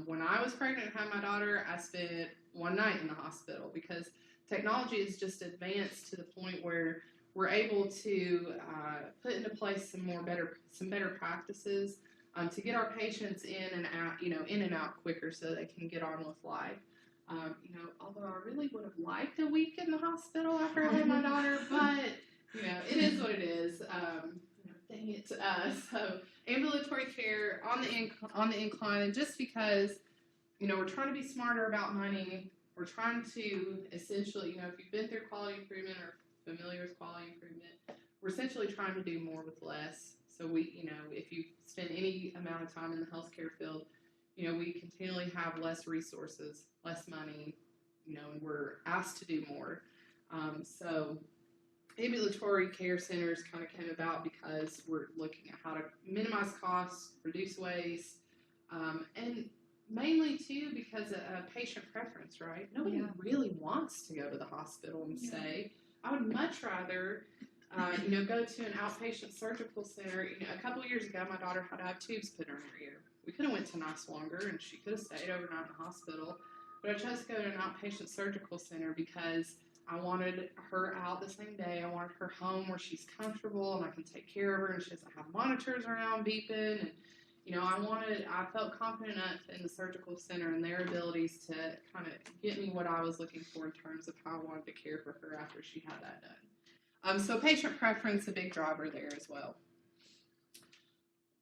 Speaker 1: When I was pregnant and had my daughter, I spent one night in the hospital because technology is just advanced to the point where we're able to put into place some better practices to get our patients in and out quicker so they can get on with life. Although I really would have liked a week in the hospital after I had my daughter, but it is what it is. Dang it. So ambulatory care on the incline, and just because we're trying to be smarter about money, we're trying to essentially, if you've been through quality improvement or familiar with quality improvement, we're essentially trying to do more with less. So we, if you spend any amount of time in the healthcare field, we continually have less resources, less money, and we're asked to do more. So ambulatory care centers kind of came about because we're looking at how to minimize costs, reduce waste, and mainly too because of patient preference, right? Nobody really wants to go to the hospital and stay. I would much rather, go to an outpatient surgical center. A couple of years ago, my daughter had to have tubes put in her ear. We could have went to nice longer, and she could have stayed overnight in the hospital. But I chose to go to an outpatient surgical center because I wanted her out the same day. I wanted her home where she's comfortable and I can take care of her, and she doesn't have monitors around beeping. And I felt confident enough in the surgical center and their abilities to kind of get me what I was looking for in terms of how I wanted to care for her after she had that done. So patient preference, a big driver there as well.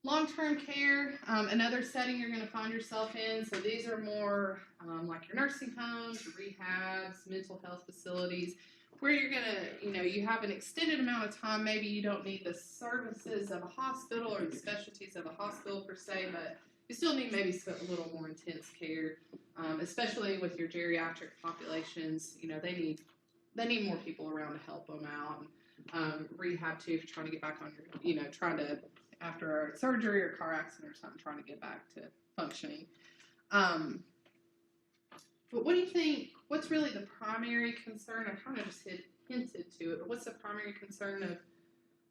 Speaker 1: Long-term care, another setting you're going to find yourself in. So these are more like your nursing homes, your rehabs, mental health facilities, where you're going to, you have an extended amount of time. Maybe you don't need the services of a hospital or the specialties of a hospital per se, but you still need maybe a little more intense care, especially with your geriatric populations. They need more people around to help them out. Rehab too, if you're trying to get back on your, after a surgery or car accident or something, trying to get back to functioning. But what do you think, what's really the primary concern? I kind of just hinted to it, but what's the primary concern of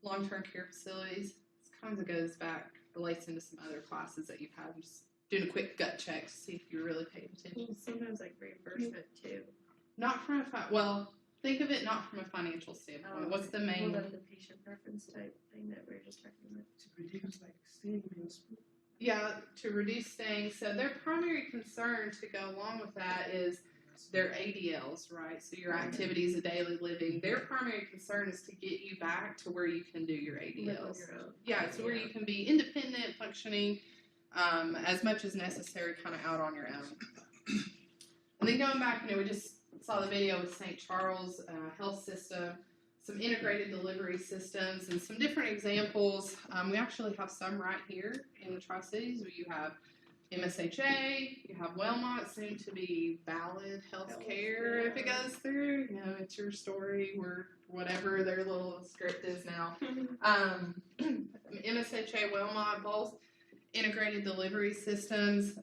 Speaker 1: long-term care facilities? This kind of goes back, relates into some other classes that you've had. I'm just doing a quick gut check to see if you're really paying attention.
Speaker 4: Sometimes like reimbursement too.
Speaker 1: Not from think of it not from a financial standpoint. What's the main?
Speaker 4: Well, the patient preference type thing that we were just talking about.
Speaker 3: To reduce like staying in hospital.
Speaker 1: Yeah, to reduce staying. So their primary concern to go along with that is their ADLs, right? So your activities of daily living. Their primary concern is to get you back to where you can do your ADLs.
Speaker 4: Live on your own.
Speaker 1: Yeah, it's where you can be independent, functioning, as much as necessary, kind of out on your own. And then going back, we just saw the video with St. Charles Health System, some integrated delivery systems, and some different examples. We actually have some right here in the Tri-Cities. You have MSHA, you have Wellmont, soon to be Ballad Healthcare if it goes through. It's your story, whatever their little script is now. MSHA, Wellmont, both integrated delivery systems.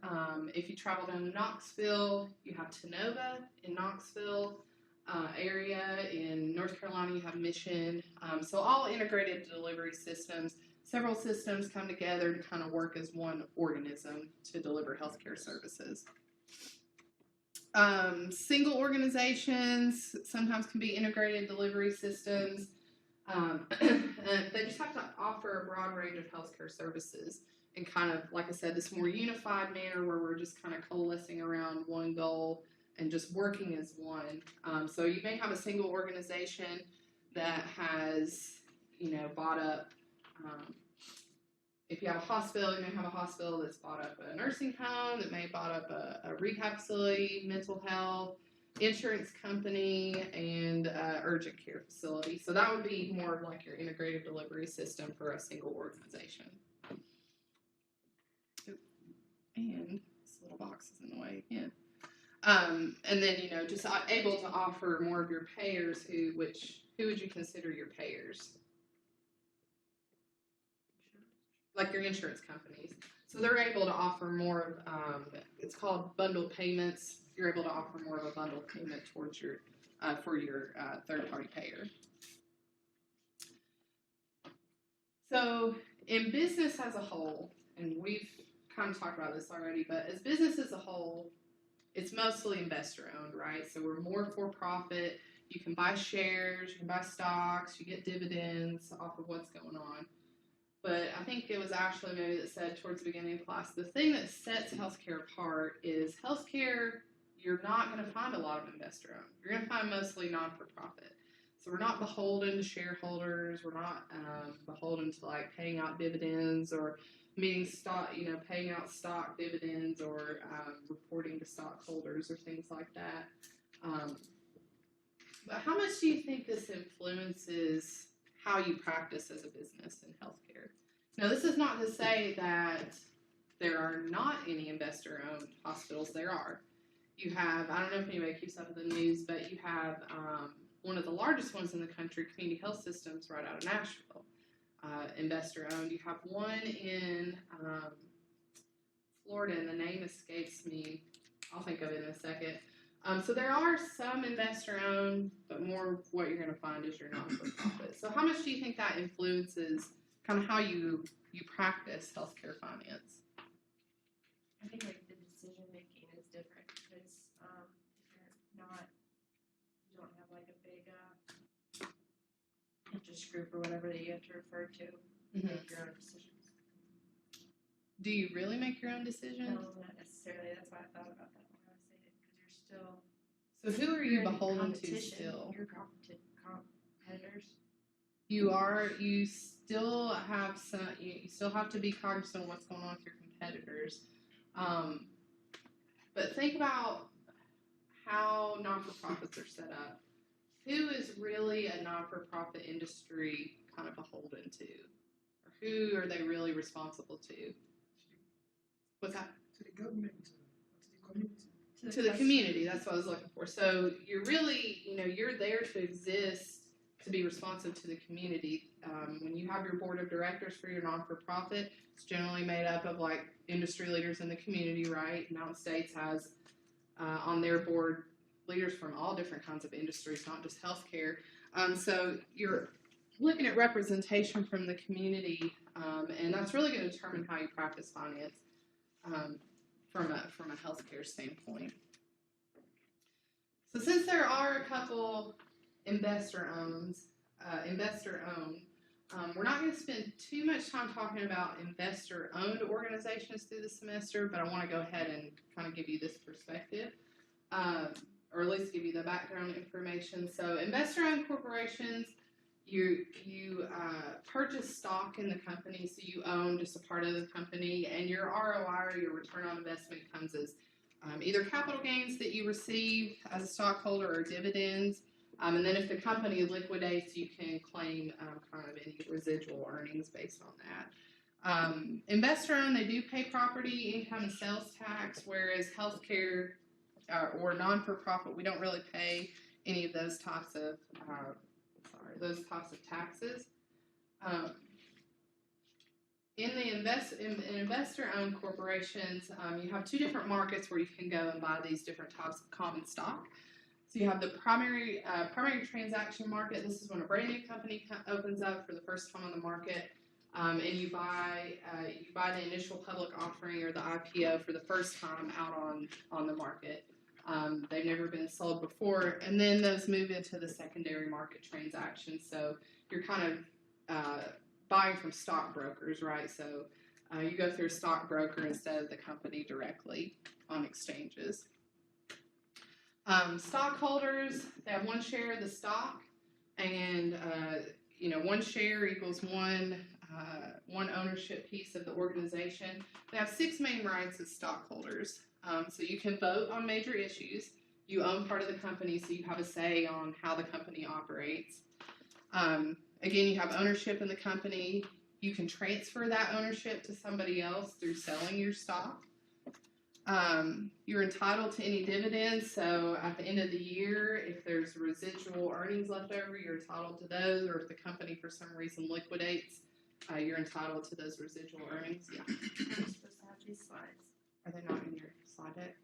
Speaker 1: If you travel down to Knoxville, you have Tenova in Knoxville area. In North Carolina, you have Mission. So all integrated delivery systems. Several systems come together to kind of work as one organism to deliver healthcare services. Single organizations sometimes can be integrated delivery systems. They just have to offer a broad range of healthcare services in kind of, like I said, this more unified manner where we're just kind of coalescing around one goal and just working as one. So you may have a single organization that has, bought up, if you have a hospital, you may have a hospital that's bought up a nursing home, that may bought up a rehab facility, mental health, insurance company, and urgent care facility. So that would be more of like your integrated delivery system for a single organization. And this little box is in the way again. And then, just able to offer more of your payers. Who would you consider your payers? Like your insurance companies. So they're able to offer more of, it's called bundled payments. You're able to offer more of a bundled payment towards your, for your third-party payer. So in business as a whole, and we've kind of talked about this already, but as business as a whole, it's mostly investor-owned, right? So we're more for-profit. You can buy shares, you can buy stocks, you get dividends off of what's going on. But I think it was Ashley maybe that said towards the beginning of class, the thing that sets healthcare apart is healthcare, you're not going to find a lot of investor-owned. You're going to find mostly non-for-profit. So we're not beholden to shareholders. We're not beholden to like paying out dividends or meeting stock, paying out stock dividends or reporting to stockholders or things like that. But how much do you think this influences how you practice as a business in healthcare? Now, this is not to say that there are not any investor-owned hospitals. There are. You have, I don't know if anybody keeps up with the news, but you have one of the largest ones in the country, Community Health Systems, right out of Nashville, investor-owned. You have one in Florida, and the name escapes me. I'll think of it in a second. So there are some investor-owned, but more what you're going to find is your not-for-profit. So how much do you think that influences kind of how you practice healthcare finance?
Speaker 4: I think like the decision making is different because if you're not, you don't have like a big interest group or whatever that you have to refer to, you make your own decisions.
Speaker 1: Do you really make your own decisions?
Speaker 4: No, not necessarily. That's why I thought about that when I was saying it because you're still.
Speaker 1: So who are
Speaker 4: you're
Speaker 1: you
Speaker 4: in
Speaker 1: beholden to
Speaker 4: competition.
Speaker 1: still?
Speaker 4: Your competitors.
Speaker 1: You still have some, you still have to be cognizant of what's going on with your competitors. But think about how non-for-profits are set up. Who is really a non-for-profit industry kind of beholden to? Or who are they really responsible to? What's that?
Speaker 3: To the government, to the community.
Speaker 1: To the community, that's what I was looking for. So you're really, you're there to exist, to be responsive to the community. When you have your board of directors for your non-for-profit, it's generally made up of like industry leaders in the community, right? Mountain States has on their board leaders from all different kinds of industries, not just healthcare. So you're looking at representation from the community, and that's really going to determine how you practice finance from a healthcare standpoint. So since there are a couple investor-owned, we're not going to spend too much time talking about investor-owned organizations through the semester, but I want to go ahead and kind of give you this perspective, or at least give you the background information. So investor-owned corporations, you purchase stock in the company, so you own just a part of the company, and your ROI, or your return on investment, comes as either capital gains that you receive as a stockholder or dividends. And then if the company liquidates, you can claim kind of any residual earnings based on that. Investor-owned, they do pay property income and sales tax, whereas healthcare or non-for-profit, we don't really pay any of those types of taxes. In investor-owned corporations, you have two different markets where you can go and buy these different types of common stock. So you have the primary transaction market. This is when a brand new company opens up for the first time on the market, and you buy the initial public offering or the IPO for the first time out on the market. They've never been sold before, and then those move into the secondary market transactions. So you're kind of buying from stockbrokers, right? So you go through a stockbroker instead of the company directly on exchanges. Stockholders, they have one share of the stock, and one share equals one ownership piece of the organization. They have 6 main rights as stockholders. So you can vote on major issues. You own part of the company, so you have a say on how the company operates. Again, you have ownership in the company. You can transfer that ownership to somebody else through selling your stock. You're entitled to any dividends, so at the end of the year, if there's residual earnings left over, you're entitled to those, or if the company for some reason liquidates, you're entitled to those residual earnings. Yeah.
Speaker 4: I'm supposed to have these slides.
Speaker 1: Are they not in your slide deck?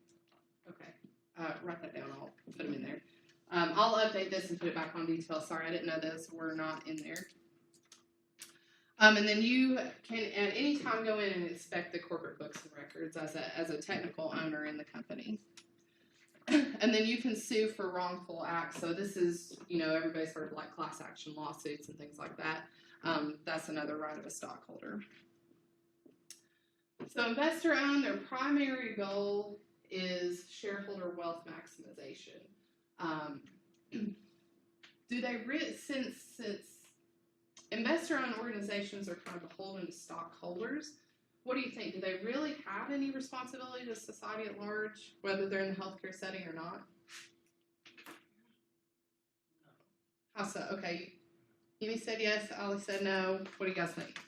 Speaker 1: Okay. Write that down. I'll put them in there. I'll update this and put it back on detail. Sorry, I didn't know those were not in there. And then you can at any time go in and inspect the corporate books and records as a technical owner in the company. And then you can sue for wrongful acts. So this is, everybody's heard of like class action lawsuits and things like that. That's another right of a stockholder. So investor-owned, their primary goal is shareholder wealth maximization. Do they since investor-owned organizations are kind of beholden to stockholders, what do you think? Do they really have any responsibility to society at large, whether they're in the healthcare setting or not? How so? Okay. Amy said yes. Ali said no. What do you guys think?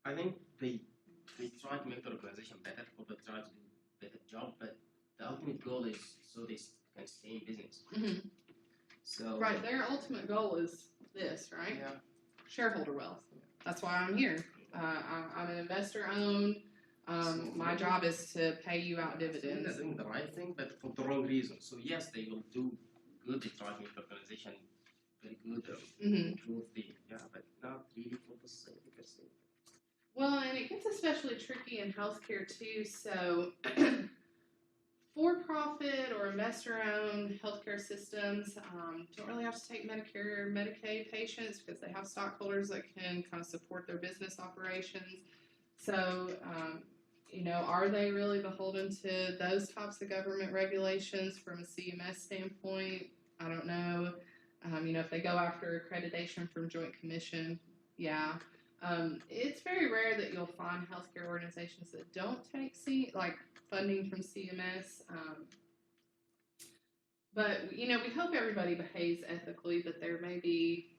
Speaker 6: I think they try to make the organization better, people try to do a better job, but the ultimate goal is so they can stay in business.
Speaker 1: Mhm.
Speaker 6: So
Speaker 1: Right, their ultimate goal is this, right?
Speaker 6: yeah,
Speaker 1: Shareholder wealth. That's why I'm here. I'm an investor owned. My job is to pay you out
Speaker 6: they're
Speaker 1: dividends.
Speaker 6: doing the right thing, but for the wrong reason. So yes, they will do good. They try to make the organization very good,
Speaker 1: Mhm.
Speaker 6: improve the but not really for the sake of the sake.
Speaker 1: Well, and it gets especially tricky in healthcare too. So, for-profit or investor-owned healthcare systems don't really have to take Medicare or Medicaid patients because they have stockholders that can kind of support their business operations. So, are they really beholden to those types of government regulations from a CMS standpoint? I don't know. If they go after accreditation from Joint Commission, yeah. It's very rare that you'll find healthcare organizations that don't take funding from CMS. But we hope everybody behaves ethically, but there may be,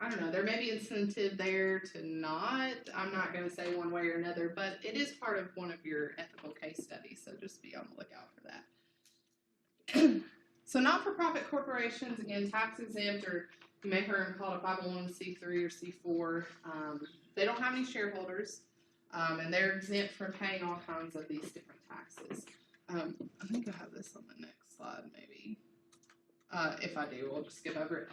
Speaker 1: there may be incentive there to not. I'm not going to say one way or another, but it is part of one of your ethical case studies, so just be on the lookout for that. So not-for-profit corporations, again, tax exempt, or you may hear them called a 501c3 or C4. They don't have any shareholders, and they're exempt from paying all kinds of these different taxes. I think I have this on the next slide, maybe. If I do, we'll just skip over it.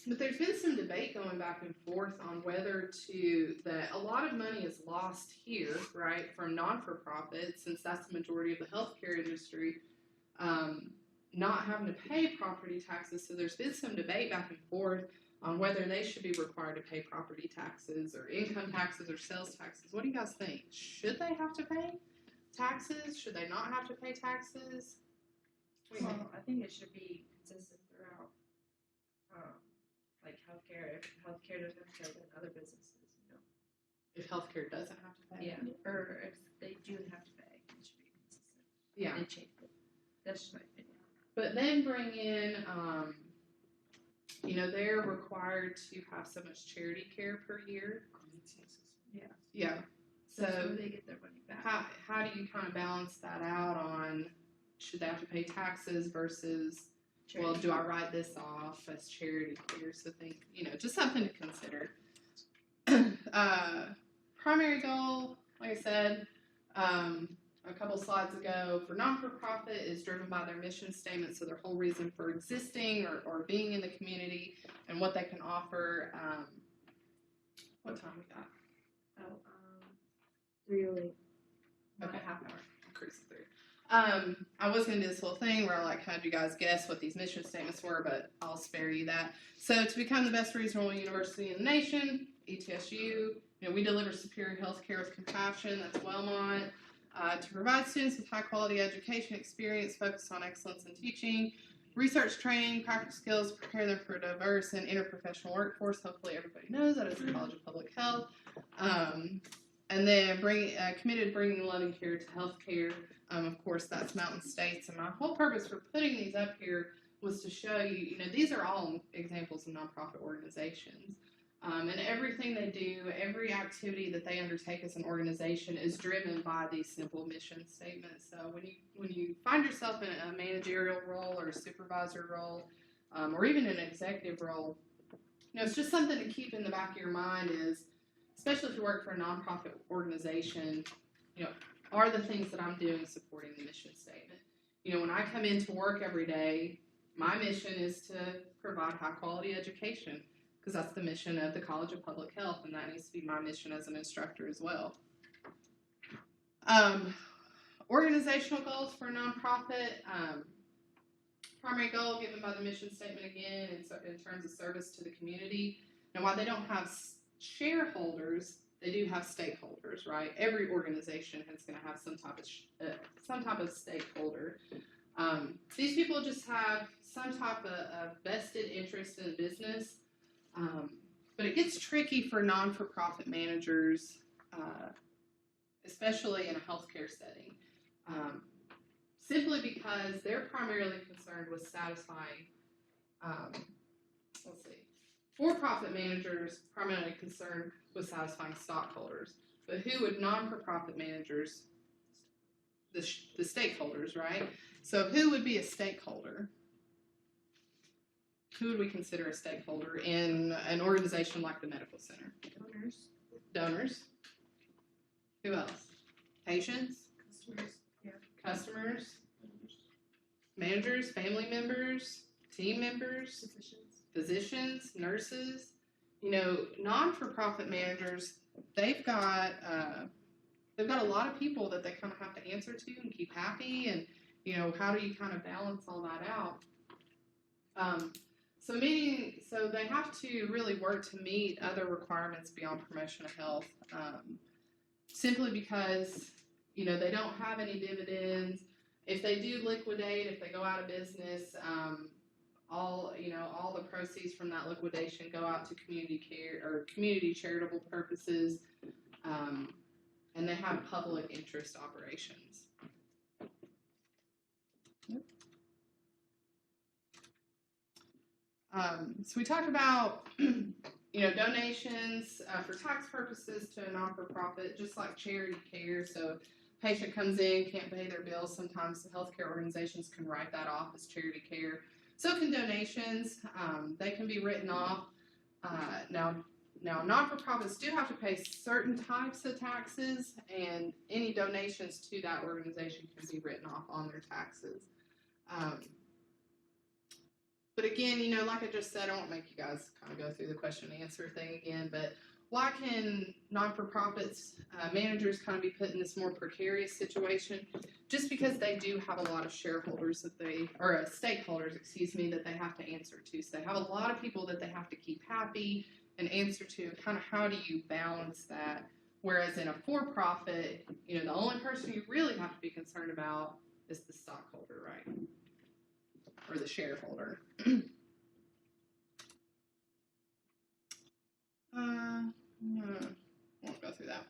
Speaker 1: But there's been some debate going back and forth on whether that a lot of money is lost here, right, from non-for-profit, since that's the majority of the healthcare industry, not having to pay property taxes. So there's been some debate back and forth on whether they should be required to pay property taxes or income taxes or sales taxes. What do you guys think? Should they have to pay taxes? Should they not have to pay taxes?
Speaker 4: Well, I think it should be consistent throughout. Like healthcare, if healthcare doesn't have to pay, then other businesses,
Speaker 1: If healthcare doesn't have to pay?
Speaker 4: Yeah, or if they do have to pay, it should be consistent.
Speaker 1: Yeah.
Speaker 4: They change it. That's just my opinion.
Speaker 1: But then bring in, they're required to have so much charity care per year. Yeah. So
Speaker 4: That's where they get their money back.
Speaker 1: how do you kind of balance that out on should they have to pay taxes versus, well, do I write this off as charity care? So think, just something to consider. Primary goal, like I said, a couple slides ago, for non-for-profit is driven by their mission statement, so their whole reason for existing or being in the community and what they can offer. What time we got?
Speaker 4: 3:08.
Speaker 1: Okay, half hour. I'll cruise it through. I was going to do this whole thing where I had you guys guess what these mission statements were, but I'll spare you that. So, to become the best regional university in the nation, ETSU, we deliver superior health care with compassion. That's Wellmont. To provide students with high-quality education experience focused on excellence in teaching, research training, practical skills, prepare them for a diverse and interprofessional workforce. Hopefully everybody knows that it's the College of Public Health. And then committed to bringing loving care to healthcare. Of course, that's Mountain States. And my whole purpose for putting these up here was to show you, these are all examples of nonprofit organizations. And everything they do, every activity that they undertake as an organization is driven by these simple mission statements. So when you find yourself in a managerial role or a supervisor role, or even an executive role, it's just something to keep in the back of your mind is, especially if you work for a nonprofit organization, are the things that I'm doing supporting the mission statement? When I come into work every day, my mission is to provide high quality education, because that's the mission of the College of Public Health, and that needs to be my mission as an instructor as well. Organizational goals for a nonprofit. Primary goal given by the mission statement again in terms of service to the community. Now, while they don't have shareholders, they do have stakeholders, right? Every organization is going to have some type of stakeholder. These people just have some type of vested interest in business. But it gets tricky for non-for-profit managers, especially in a healthcare setting, simply because they're primarily concerned with satisfying, for-profit managers primarily concerned with satisfying stockholders. But who would non-for-profit managers, the stakeholders, right? So who would be a stakeholder? Who would we consider a stakeholder in an organization like the medical center? Donors. Who else? Patients? Customers? Managers? Family members? Team members? Physicians? Nurses? You know, non-for-profit managers, they've got a lot of people that they kind of have to answer to and keep happy, and you know, how do you kind of balance all that out? So they have to really work to meet other requirements beyond promotion of health, simply because, you know, they don't have any dividends. If they do liquidate, if they go out of business, all the proceeds from that liquidation go out to community care or community charitable purposes, and they have public interest operations. So we talked about, you know, donations for tax purposes to a non-for-profit, just like charity care. So patient comes in, can't pay their bills. Sometimes the healthcare organizations can write that off as charity care. So can donations. They can be written off. Now non-for-profits do have to pay certain types of taxes, and any donations to that organization can be written off on their taxes. But again, you know, like I just said, I won't make you guys kind of go through the question and answer thing again, but why can non-for-profits, managers kind of be put in this more precarious situation? Just because they do have a lot of shareholders stakeholders, that they have to answer to. So they have a lot of people that they have to keep happy and answer to. Kind of how do you balance that? Whereas in a for-profit, you know, the only person you really have to be concerned about is the stockholder, right? Or the shareholder. Won't go through that.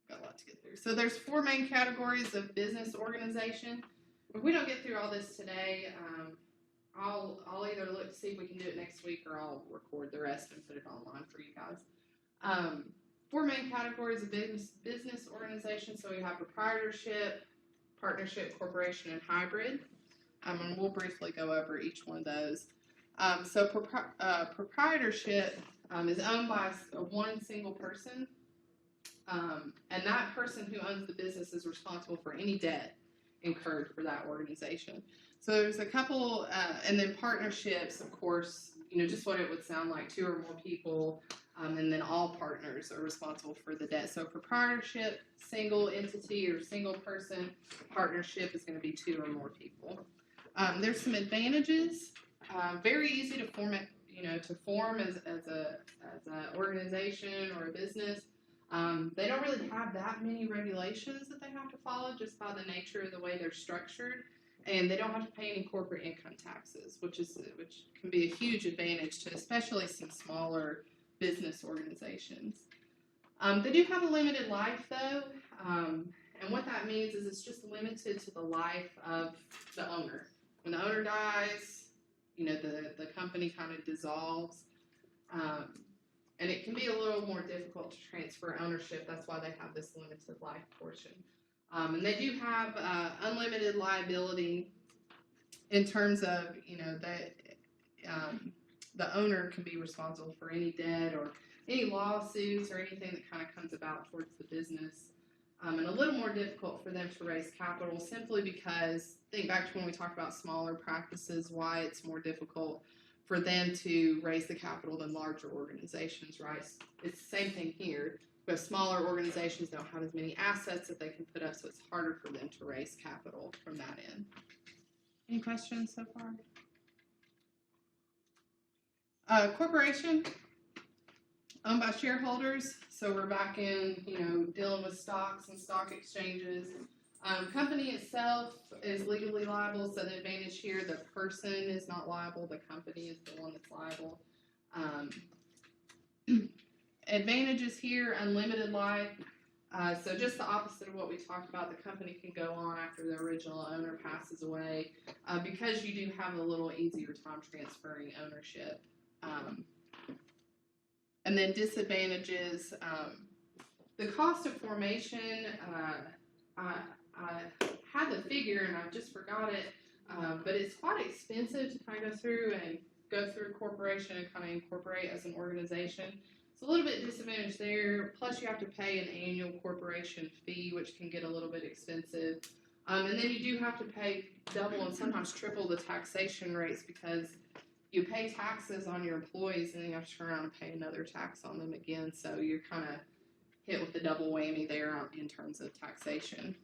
Speaker 1: Got a lot to get through. So there's 4 main categories of business organization. If we don't get through all this today, I'll either look to see if we can do it next week, or I'll record the rest and put it online for you guys. 4 main categories of business organization. So we have proprietorship, partnership, corporation, and hybrid. And we'll briefly go over each one of those. So proprietorship is owned by one single person, and that person who owns the business is responsible for any debt incurred for that organization. So there's a couple, and then partnerships, of course, you know, just what it would sound like, 2 or more people, and then all partners are responsible for the debt. So proprietorship, single entity or single person. Partnership is going to be 2 or more people. There's some advantages. Very easy to form it, you know, to form as an organization or a business. They don't really have that many regulations that they have to follow, just by the nature of the way they're structured, and they don't have to pay any corporate income taxes, which can be a huge advantage to especially some smaller business organizations. They do have a limited life, though, and what that means is it's just limited to the life of the owner. When the owner dies, you know, the company kind of dissolves, and it can be a little more difficult to transfer ownership. That's why they have this limited life portion. And they do have unlimited liability in terms of, you know, that the owner can be responsible for any debt or any lawsuits or anything that kind of comes about towards the business. And a little more difficult for them to raise capital, simply because, think back to when we talked about smaller practices, why it's more difficult for them to raise the capital than larger organizations, right? It's the same thing here, but smaller organizations don't have as many assets that they can put up, so it's harder for them to raise capital from that end. Any questions so far? Corporation, owned by shareholders, so we're back in, you know, dealing with stocks and stock exchanges. Company itself is legally liable, so the advantage here, the person is not liable, the company is the one that's liable. Advantages here, unlimited life. So just the opposite of what we talked about, the company can go on after the original owner passes away, because you do have a little easier time transferring ownership. And then disadvantages, the cost of formation, I had the figure and I just forgot it, but it's quite expensive to kind of go through and go through a corporation and kind of incorporate as an organization. It's a little bit disadvantaged there. Plus, you have to pay an annual corporation fee, which can get a little bit expensive. And then you do have to pay double and sometimes triple the taxation rates because you pay taxes on your employees and then you have to turn around and pay another tax on them again. So you're kind of hit with the double whammy there in terms of taxation.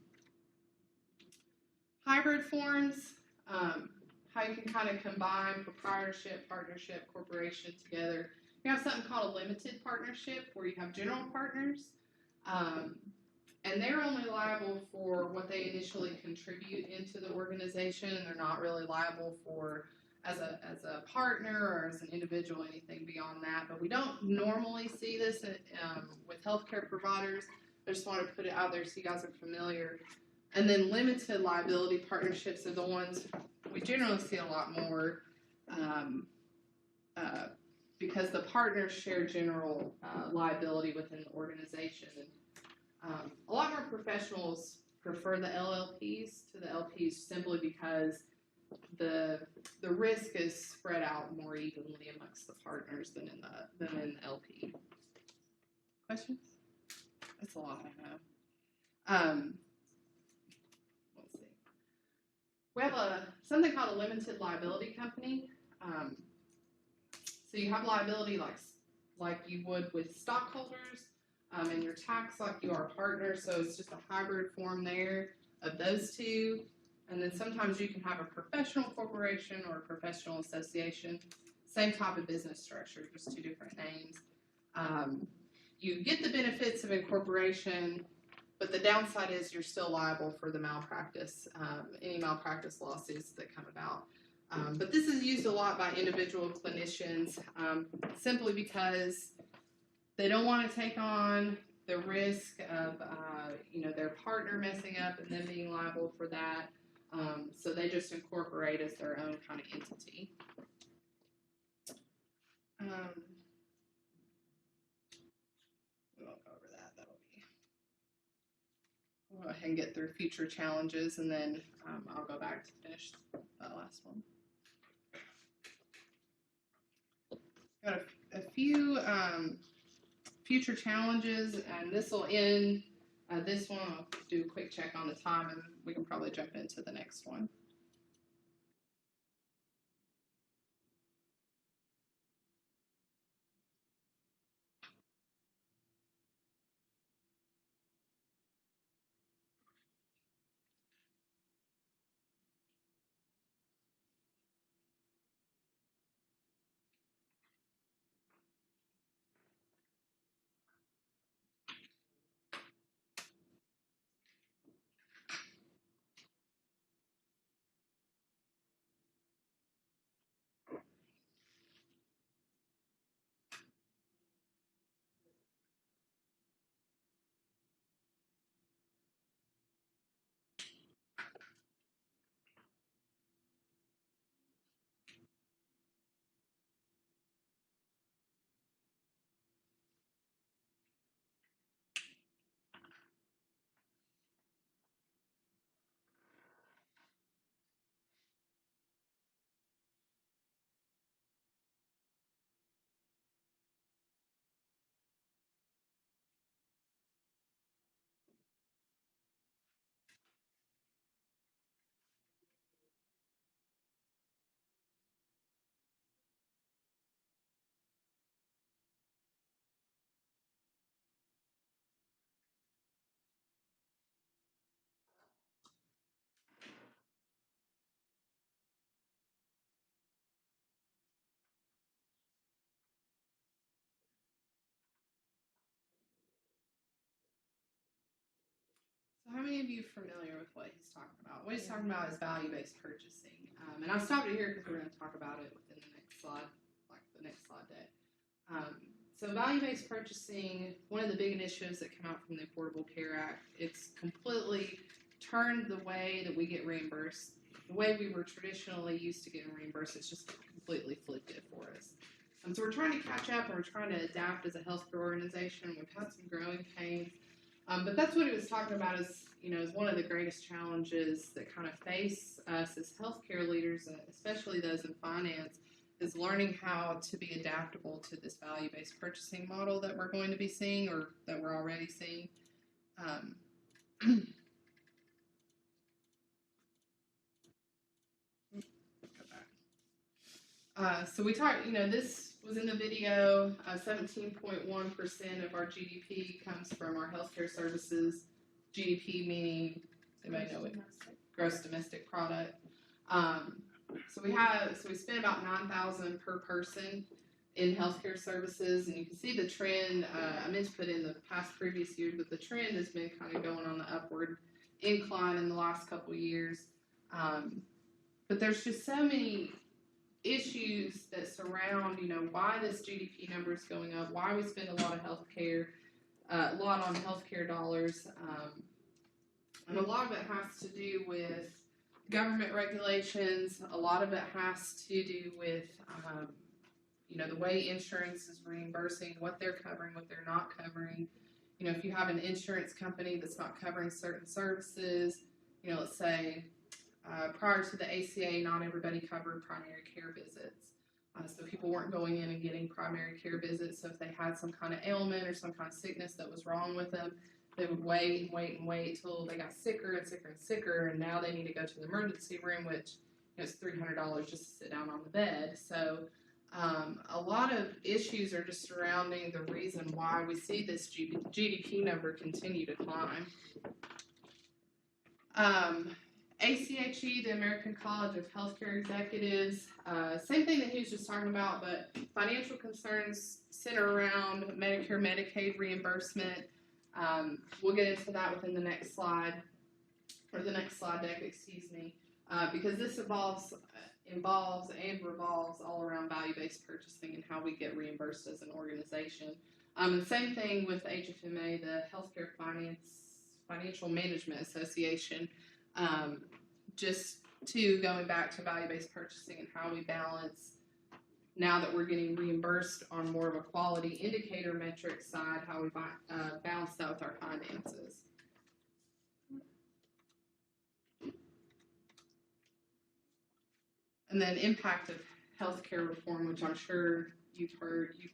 Speaker 1: Hybrid forms, how you can kind of combine proprietorship, partnership, corporation together. You have something called a limited partnership where you have general partners, and they're only liable for what they initially contribute into the organization, and they're not really liable for as a partner or as an individual anything beyond that. But we don't normally see this with healthcare providers. I just want to put it out there so you guys are familiar. And then limited liability partnerships are the ones we generally see a lot more because the partners share general liability within the organization. And a lot more professionals prefer the LLPs to the LPs simply because the risk is spread out more evenly amongst the partners than in the LP. Questions? That's a lot, I know. Let's see. We have something called a limited liability company. So you have liability like you would with stockholders, and your tax like you are partners. So it's just a hybrid form there of those two. And then sometimes you can have a professional corporation or a professional association. Same type of business structure, just two different names. You get the benefits of incorporation, but the downside is you're still liable for the malpractice, any malpractice lawsuits that come about. But this is used a lot by individual clinicians simply because they don't want to take on the risk of their partner messing up and them being liable for that. So they just incorporate as their own kind of entity. We won't go over that. We'll go ahead and get through future challenges, and then I'll go back to finish that last one. Got a few future challenges, and this will end this one. I'll do a quick check on the time, and we can probably jump into the next one. So how many of you are familiar with what he's talking about? What he's talking about is value-based purchasing. And I stopped it here because we're going to talk about it within the next slide, like the next slide deck. So value-based purchasing, one of the big initiatives that came out from the Affordable Care Act, it's completely turned the way that we get reimbursed. The way we were traditionally used to getting reimbursed, it's just completely flipped it for us. And so we're trying to catch up and we're trying to adapt as a healthcare organization. We've had some growing pains. But that's what he was talking about is, is one of the greatest challenges that kind of face us as healthcare leaders, especially those in finance, is learning how to be adaptable to this value-based purchasing model that we're going to be seeing or that we're already seeing. So we talked, this was in the video, 17.1% of our GDP comes from our healthcare services. GDP meaning, anybody know what? Gross domestic product. So we spend about $9,000 per person in healthcare services, and you can see the trend. I meant to put in the previous years, but the trend has been kind of going on the upward incline in the last couple of years. But there's just so many issues that surround, why this GDP number is going up, why we spend a lot of healthcare, a lot on healthcare dollars, and a lot of it has to do with government regulations. A lot of it has to do with, the way insurance is reimbursing, what they're covering, what they're not covering. If you have an insurance company that's not covering certain services, let's say, prior to the ACA, not everybody covered primary care visits. So people weren't going in and getting primary care visits. So if they had some kind of ailment or some kind of sickness that was wrong with them, they would wait till they got sicker and sicker and sicker. And now they need to go to the emergency room, which is $300 just to sit down on the bed. So a lot of issues are just surrounding the reason why we see this GDP number continue to climb. ACHE, the American College of Healthcare Executives, same thing that he was just talking about, but financial concerns center around Medicare, Medicaid reimbursement. We'll get into that within the next slide, or the next slide deck, because this involves and revolves all around value-based purchasing and how we get reimbursed as an organization. And same thing with HFMA, the Healthcare Financial Management Association. Just going back to value-based purchasing and how we balance, now that we're getting reimbursed on more of a quality indicator metric side, how we balance that with our finances. And then impact of healthcare reform, which I'm sure you've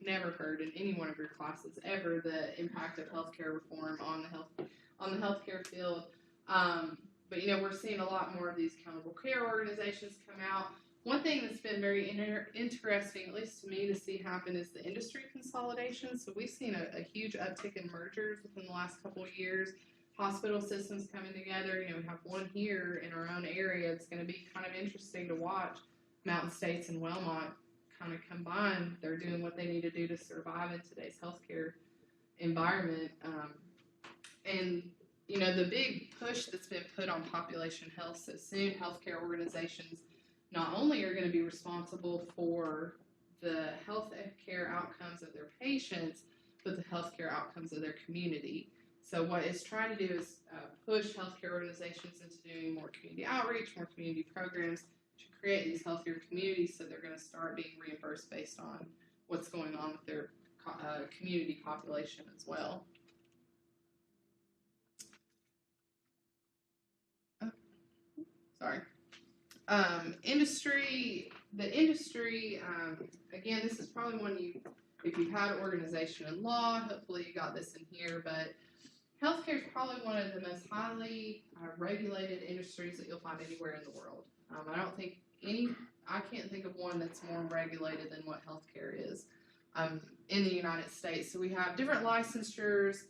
Speaker 1: never heard in any one of your classes ever, the impact of healthcare reform on the healthcare field. But we're seeing a lot more of these accountable care organizations come out. One thing that's been very interesting, at least to me, to see happen is the industry consolidation. So we've seen a huge uptick in mergers within the last couple of years. Hospital systems coming together. We have one here in our own area. It's going to be kind of interesting to watch. Mountain States and Wellmont kind of combined. They're doing what they need to do to survive in today's healthcare environment. And the big push that's been put on population health, so soon healthcare organizations not only are going to be responsible for the health care outcomes of their patients, but the healthcare outcomes of their community. So what it's trying to do is push healthcare organizations into doing more community outreach, more community programs to create these healthier communities, so they're going to start being reimbursed based on what's going on with their community population as well. The industry, again, this is probably one if you've had organization in law, hopefully you got this in here, but healthcare is probably one of the most highly regulated industries that you'll find anywhere in the world. I can't think of one that's more regulated than what healthcare is in the United States. So we have different licensures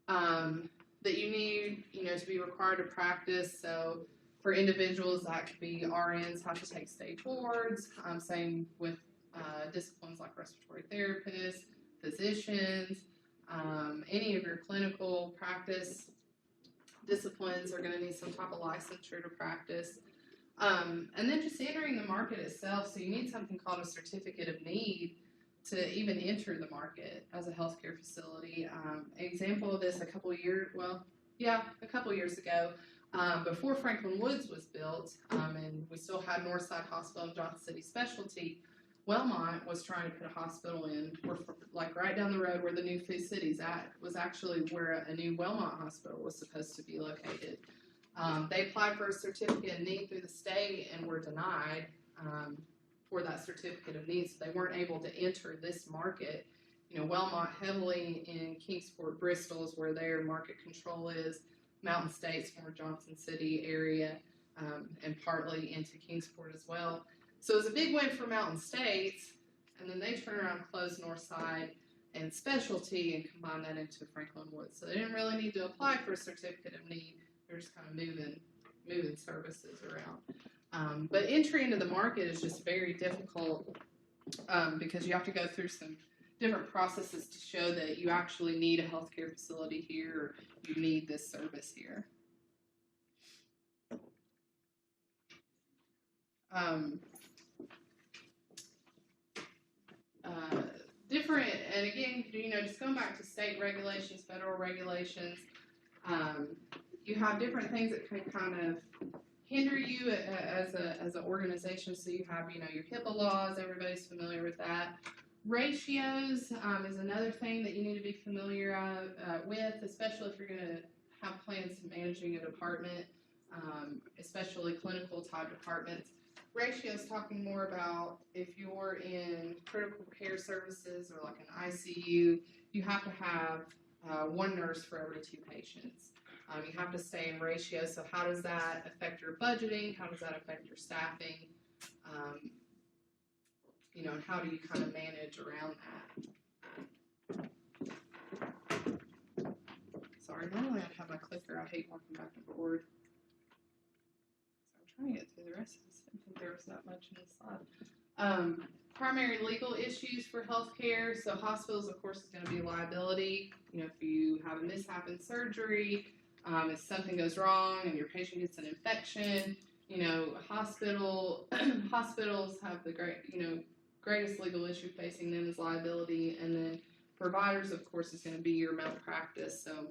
Speaker 1: that you need, to be required to practice. So for individuals, that could be RNs have to take state boards. Same with disciplines like respiratory therapists, physicians, any of your clinical practice disciplines are going to need some type of licensure to practice. And then just entering the market itself, so you need something called a certificate of need to even enter the market as a healthcare facility. An example of this a couple years ago, before Franklin Woods was built, and we still had Northside Hospital and Johnson City Specialty, Wellmont was trying to put a hospital in, like right down the road where the new Food City's at, was actually where a new Wellmont hospital was supposed to be located. They applied for a certificate of need through the state and were denied for that certificate of need, so they weren't able to enter this market. You know, Wellmont heavily in Kingsport, Bristol is where their market control is. Mountain State's more Johnson City area, and partly into Kingsport as well. So it was a big win for Mountain States, and then they turned around and closed Northside and Specialty and combined that into Franklin Woods. So they didn't really need to apply for a certificate of need. They're just kind of moving services around. But entry into the market is just very difficult because you have to go through some different processes to show that you actually need a healthcare facility here or you need this service here. Different, and again, you know, just going back to state regulations, federal regulations, you have different things that can kind of hinder you as an organization. So you have, you know, your HIPAA laws, everybody's familiar with that. Ratios is another thing that you need to be familiar with, especially if you're going to have plans to managing a department, especially clinical type departments. Ratios talking more about if you're in critical care services or like an ICU, you have to have one nurse for every 2 patients. You have to stay in ratio. So how does that affect your budgeting? How does that affect your staffing? You know, and how do you kind of manage around that? Sorry, normally I'd have my clicker. I hate walking back and forward. So I'm trying to get through the rest of this. I didn't think there was that much in the slide. Primary legal issues for healthcare. So hospitals, of course, is going to be liability. You know, if you have a mishap in surgery, if something goes wrong and your patient gets an infection, you know, hospitals have the greatest legal issue facing them is liability, and then providers, of course, is going to be your malpractice. So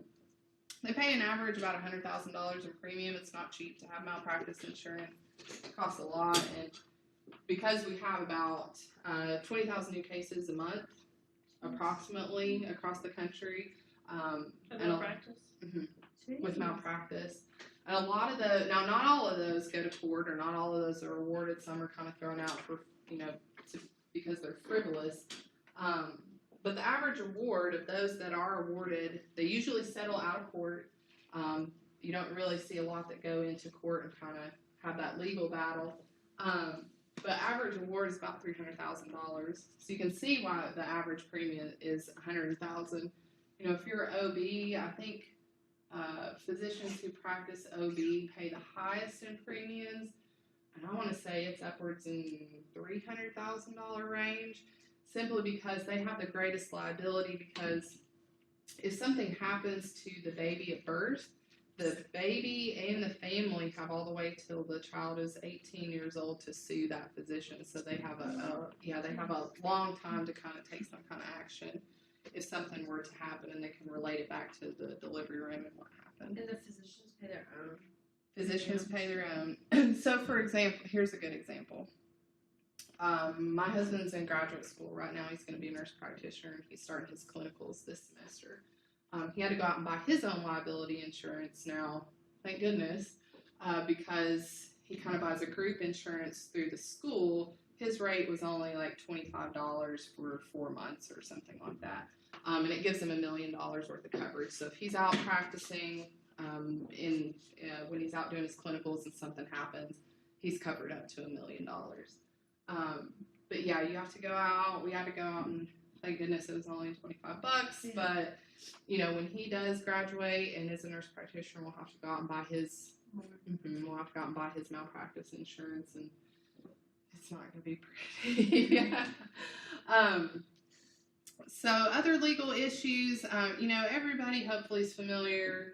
Speaker 1: they pay an average about $100,000 in premium. It's not cheap to have malpractice insurance. It costs a lot, and because we have about 20,000 new cases a month, approximately, across the country.
Speaker 2: Malpractice?
Speaker 1: With malpractice. And a lot of now not all of those go to court, or not all of those are awarded. Some are kind of thrown out for, you know, because they're frivolous. But the average award of those that are awarded, they usually settle out of court. You don't really see a lot that go into court and kind of have that legal battle. But average award is about $300,000. So you can see why the average premium is $100,000. You know, if you're OB, I think physicians who practice OB pay the highest in premiums, and I want to say it's upwards in $300,000 range, simply because they have the greatest liability. Because if something happens to the baby at birth, the baby and the family have all the way till the child is 18 years old to sue that physician. So they have a long time to kind of take some kind of action if something were to happen, and they can relate it back to the delivery room and what happened.
Speaker 4: And the physicians pay their own.
Speaker 1: Physicians pay their own. So, for example, here's a good example. My husband's in graduate school right now. He's going to be a nurse practitioner, and he's starting his clinicals this semester. He had to go out and buy his own liability insurance now, thank goodness, because he kind of buys a group insurance through the school. His rate was only like $25 for 4 months or something like that. And it gives him $1 million worth of coverage. So if he's out practicing when he's out doing his clinicals and something happens, he's covered up to $1 million. But yeah, you have to go out. We had to go out, and thank goodness it was only $25.
Speaker 4: Yeah.
Speaker 1: But you know, when he does graduate and is a nurse practitioner, we'll have to go out and buy his. We'll have to go out and buy his malpractice insurance, and it's not going to be pretty. So other legal issues, you know, everybody hopefully is familiar.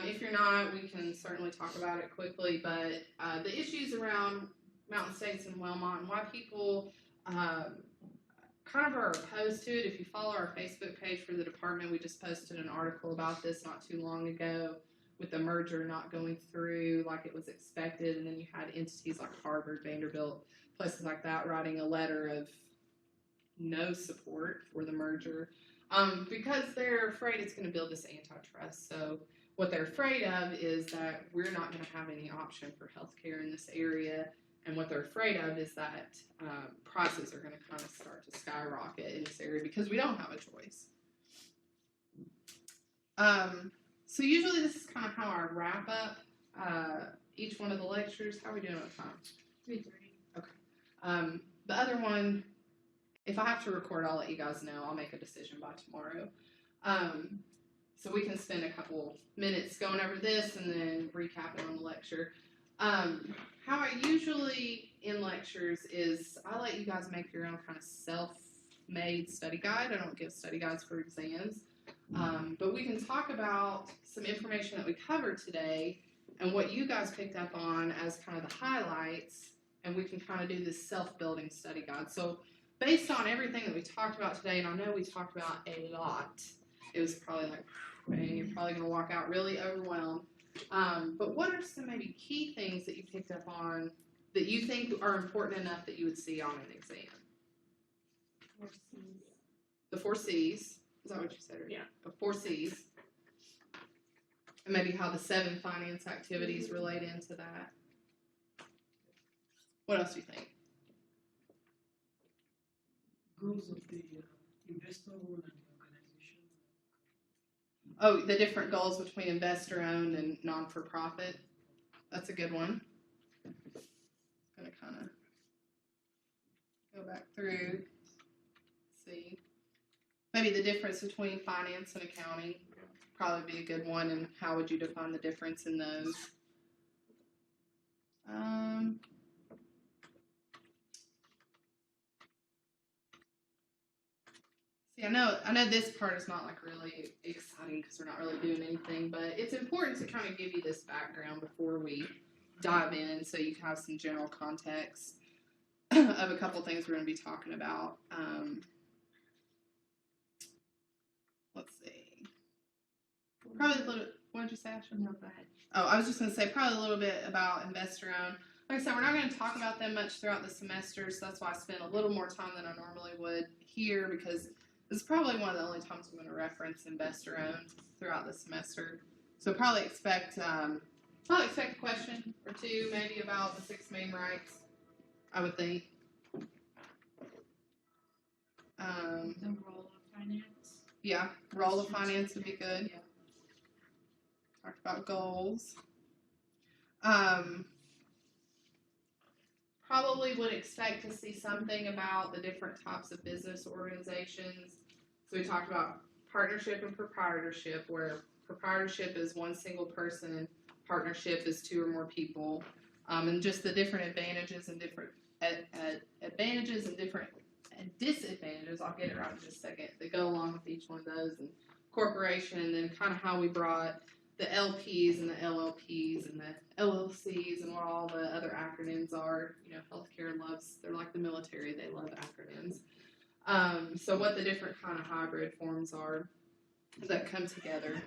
Speaker 1: If you're not, we can certainly talk about it quickly. But the issues around Mountain States and Wellmont, and why people kind of are opposed to it. If you follow our Facebook page for the department, we just posted an article about this not too long ago, with the merger not going through like it was expected, and then you had entities like Harvard, Vanderbilt, places like that writing a letter of no support for the merger because they're afraid it's going to build this antitrust. So what they're afraid of is that we're not going to have any option for healthcare in this area. And what they're afraid of is that prices are going to kind of start to skyrocket in this area because we don't have a choice. So usually this is kind of how I wrap up each one of the lectures. How are we doing on time?
Speaker 4: 3:30.
Speaker 1: Okay. The other one, if I have to record, I'll let you guys know. I'll make a decision by tomorrow. So we can spend a couple minutes going over this and then recapping on the lecture. How I usually in lectures is I let you guys make your own kind of self-made study guide. I don't give study guides for exams. But we can talk about some information that we covered today and what you guys picked up on as kind of the highlights, and we can kind of do this self-building study guide. So based on everything that we talked about today, and I know we talked about a lot, it was probably like, and you're probably going to walk out really overwhelmed. But what are some maybe key things that you picked up on that you think are important enough that you would see on an exam?
Speaker 4: 4 C's.
Speaker 1: The 4 C's. Is that what you said?
Speaker 2: Yeah.
Speaker 1: The 4 C's. And maybe how the 7 finance activities relate into that. What else do you think?
Speaker 3: Goals of the investor owned and the organization.
Speaker 1: Oh, the different goals between investor-owned and non-for-profit. That's a good one. Gonna kind of go back through, see. Maybe the difference between finance and accounting. Probably be a good one, and how would you define the difference in those? See, I know this part is not like really exciting because we're not really doing anything, but it's important to kind of give you this background before we dive in, so you can have some general context of a couple things we're going to be talking about. Let's see. Probably a little. What did you say, Ashley?
Speaker 4: No, go ahead.
Speaker 1: Oh, I was just going to say probably a little bit about investor-owned. Like I said, we're not going to talk about them much throughout the semester, so that's why I spent a little more time than I normally would here, because this is probably one of the only times I'm going to reference investor-owned throughout the semester. So probably expect a question or two, maybe about the 6 main rights, I would think.
Speaker 4: The role of finance.
Speaker 1: Yeah, role of finance would be good.
Speaker 4: Yeah.
Speaker 1: Talked about goals. Probably would expect to see something about the different types of business organizations. So we talked about partnership and proprietorship, where proprietorship is one single person, partnership is 2 or more people, and just the different advantages and different advantages and different disadvantages. I'll get it right in just a second. That go along with each one of those, and corporation, and then kind of how we brought the LPs and the LLPs and the LLCs and what all the other acronyms are. You know, healthcare they're like the military, they love acronyms. So what the different kind of hybrid forms are that come together.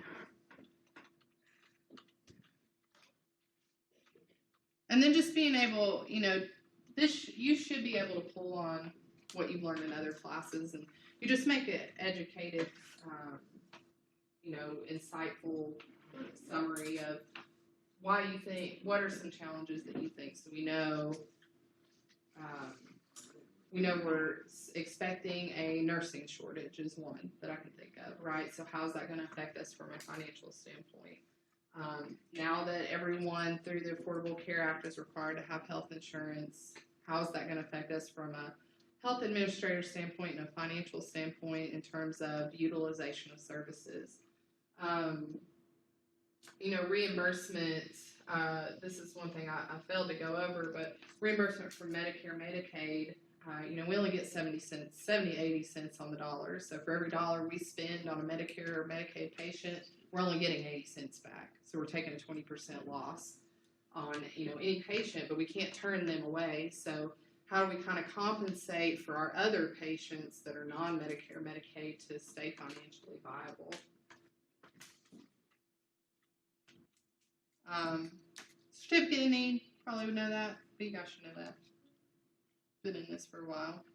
Speaker 1: And then just being able, you should be able to pull on what you've learned in other classes, and you just make an educated, insightful summary of why you think, what are some challenges that you think, so we know we're expecting a nursing shortage is one that I can think of, right? So how's that going to affect us from a financial standpoint? Now that everyone through the Affordable Care Act is required to have health insurance, how is that going to affect us from a health administrator standpoint and a financial standpoint in terms of utilization of services? Reimbursement, this is one thing I failed to go over, but reimbursement from Medicare, Medicaid, we only get 80 cents on the dollar. So for every dollar we spend on a Medicare or Medicaid patient, we're only getting 80 cents back. So we're taking a 20% loss on, any patient, but we can't turn them away. So how do we kind of compensate for our other patients that are non-Medicare, Medicaid to stay financially viable? Certificate of need, probably would know that, but you guys should know that. Been in this for a while.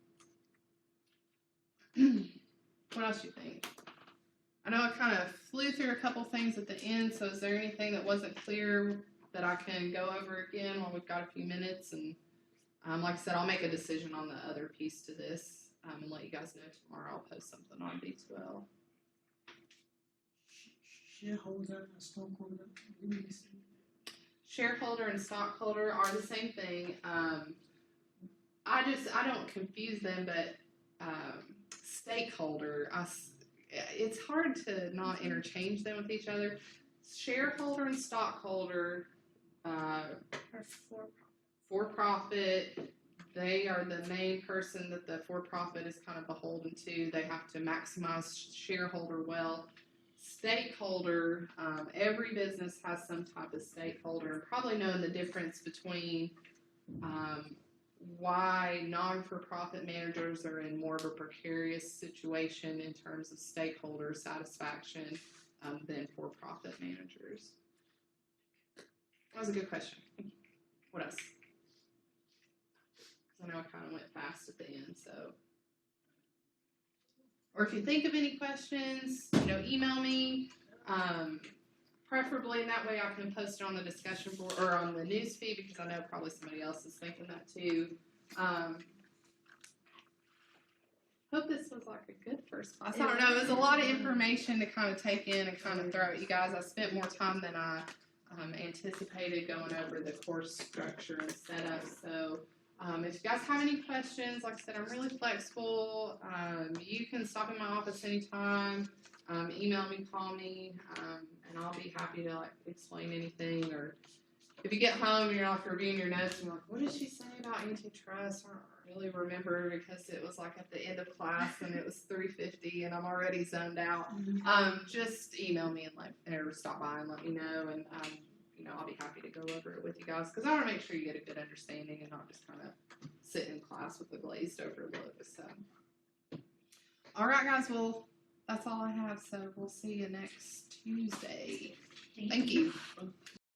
Speaker 1: What else do you think? I know I kind of flew through a couple things at the end, so is there anything that wasn't clear that I can go over again while we've got a few minutes? And like I said, I'll make a decision on the other piece to this and let you guys know tomorrow. I'll post something on B12.
Speaker 3: Shareholder and stockholder, what do you say?
Speaker 1: Shareholder and stockholder are the same thing. I don't confuse them, but stakeholder, it's hard to not interchange them with each other. Shareholder and stockholder are for-profit. They are the main person that the for-profit is kind of beholden to. They have to maximize shareholder wealth. Stakeholder, every business has some type of stakeholder, and probably knowing the difference between why non-for-profit managers are in more of a precarious situation in terms of stakeholder satisfaction than for-profit managers. That was a good question. What else? I know I kind of went fast at the end, so. Or if you think of any questions, email me. Preferably in that way I can post it on the discussion board or on the news feed, because I know probably somebody else is thinking that too. Hope this was like a good first class. I don't know. It was a lot of information to kind of take in and kind of throw at you guys. I spent more time than I anticipated going over the course structure and setup. So if you guys have any questions, like I said, I'm really flexible. You can stop in my office anytime. Email me, call me, and I'll be happy to explain anything. Or if you get home and you're reviewing your notes and you're like, what did she say about antitrust? I don't really remember, because it was at the end of class and it was 3:50 and I'm already zoned out. Just email me or stop by and let me know, and I'll be happy to go over it with you guys, because I want to make sure you get a good understanding and not just kind of sit in class with a glazed over look. So, all right, guys. Well, that's all I have. So we'll see you next Tuesday. Thank you.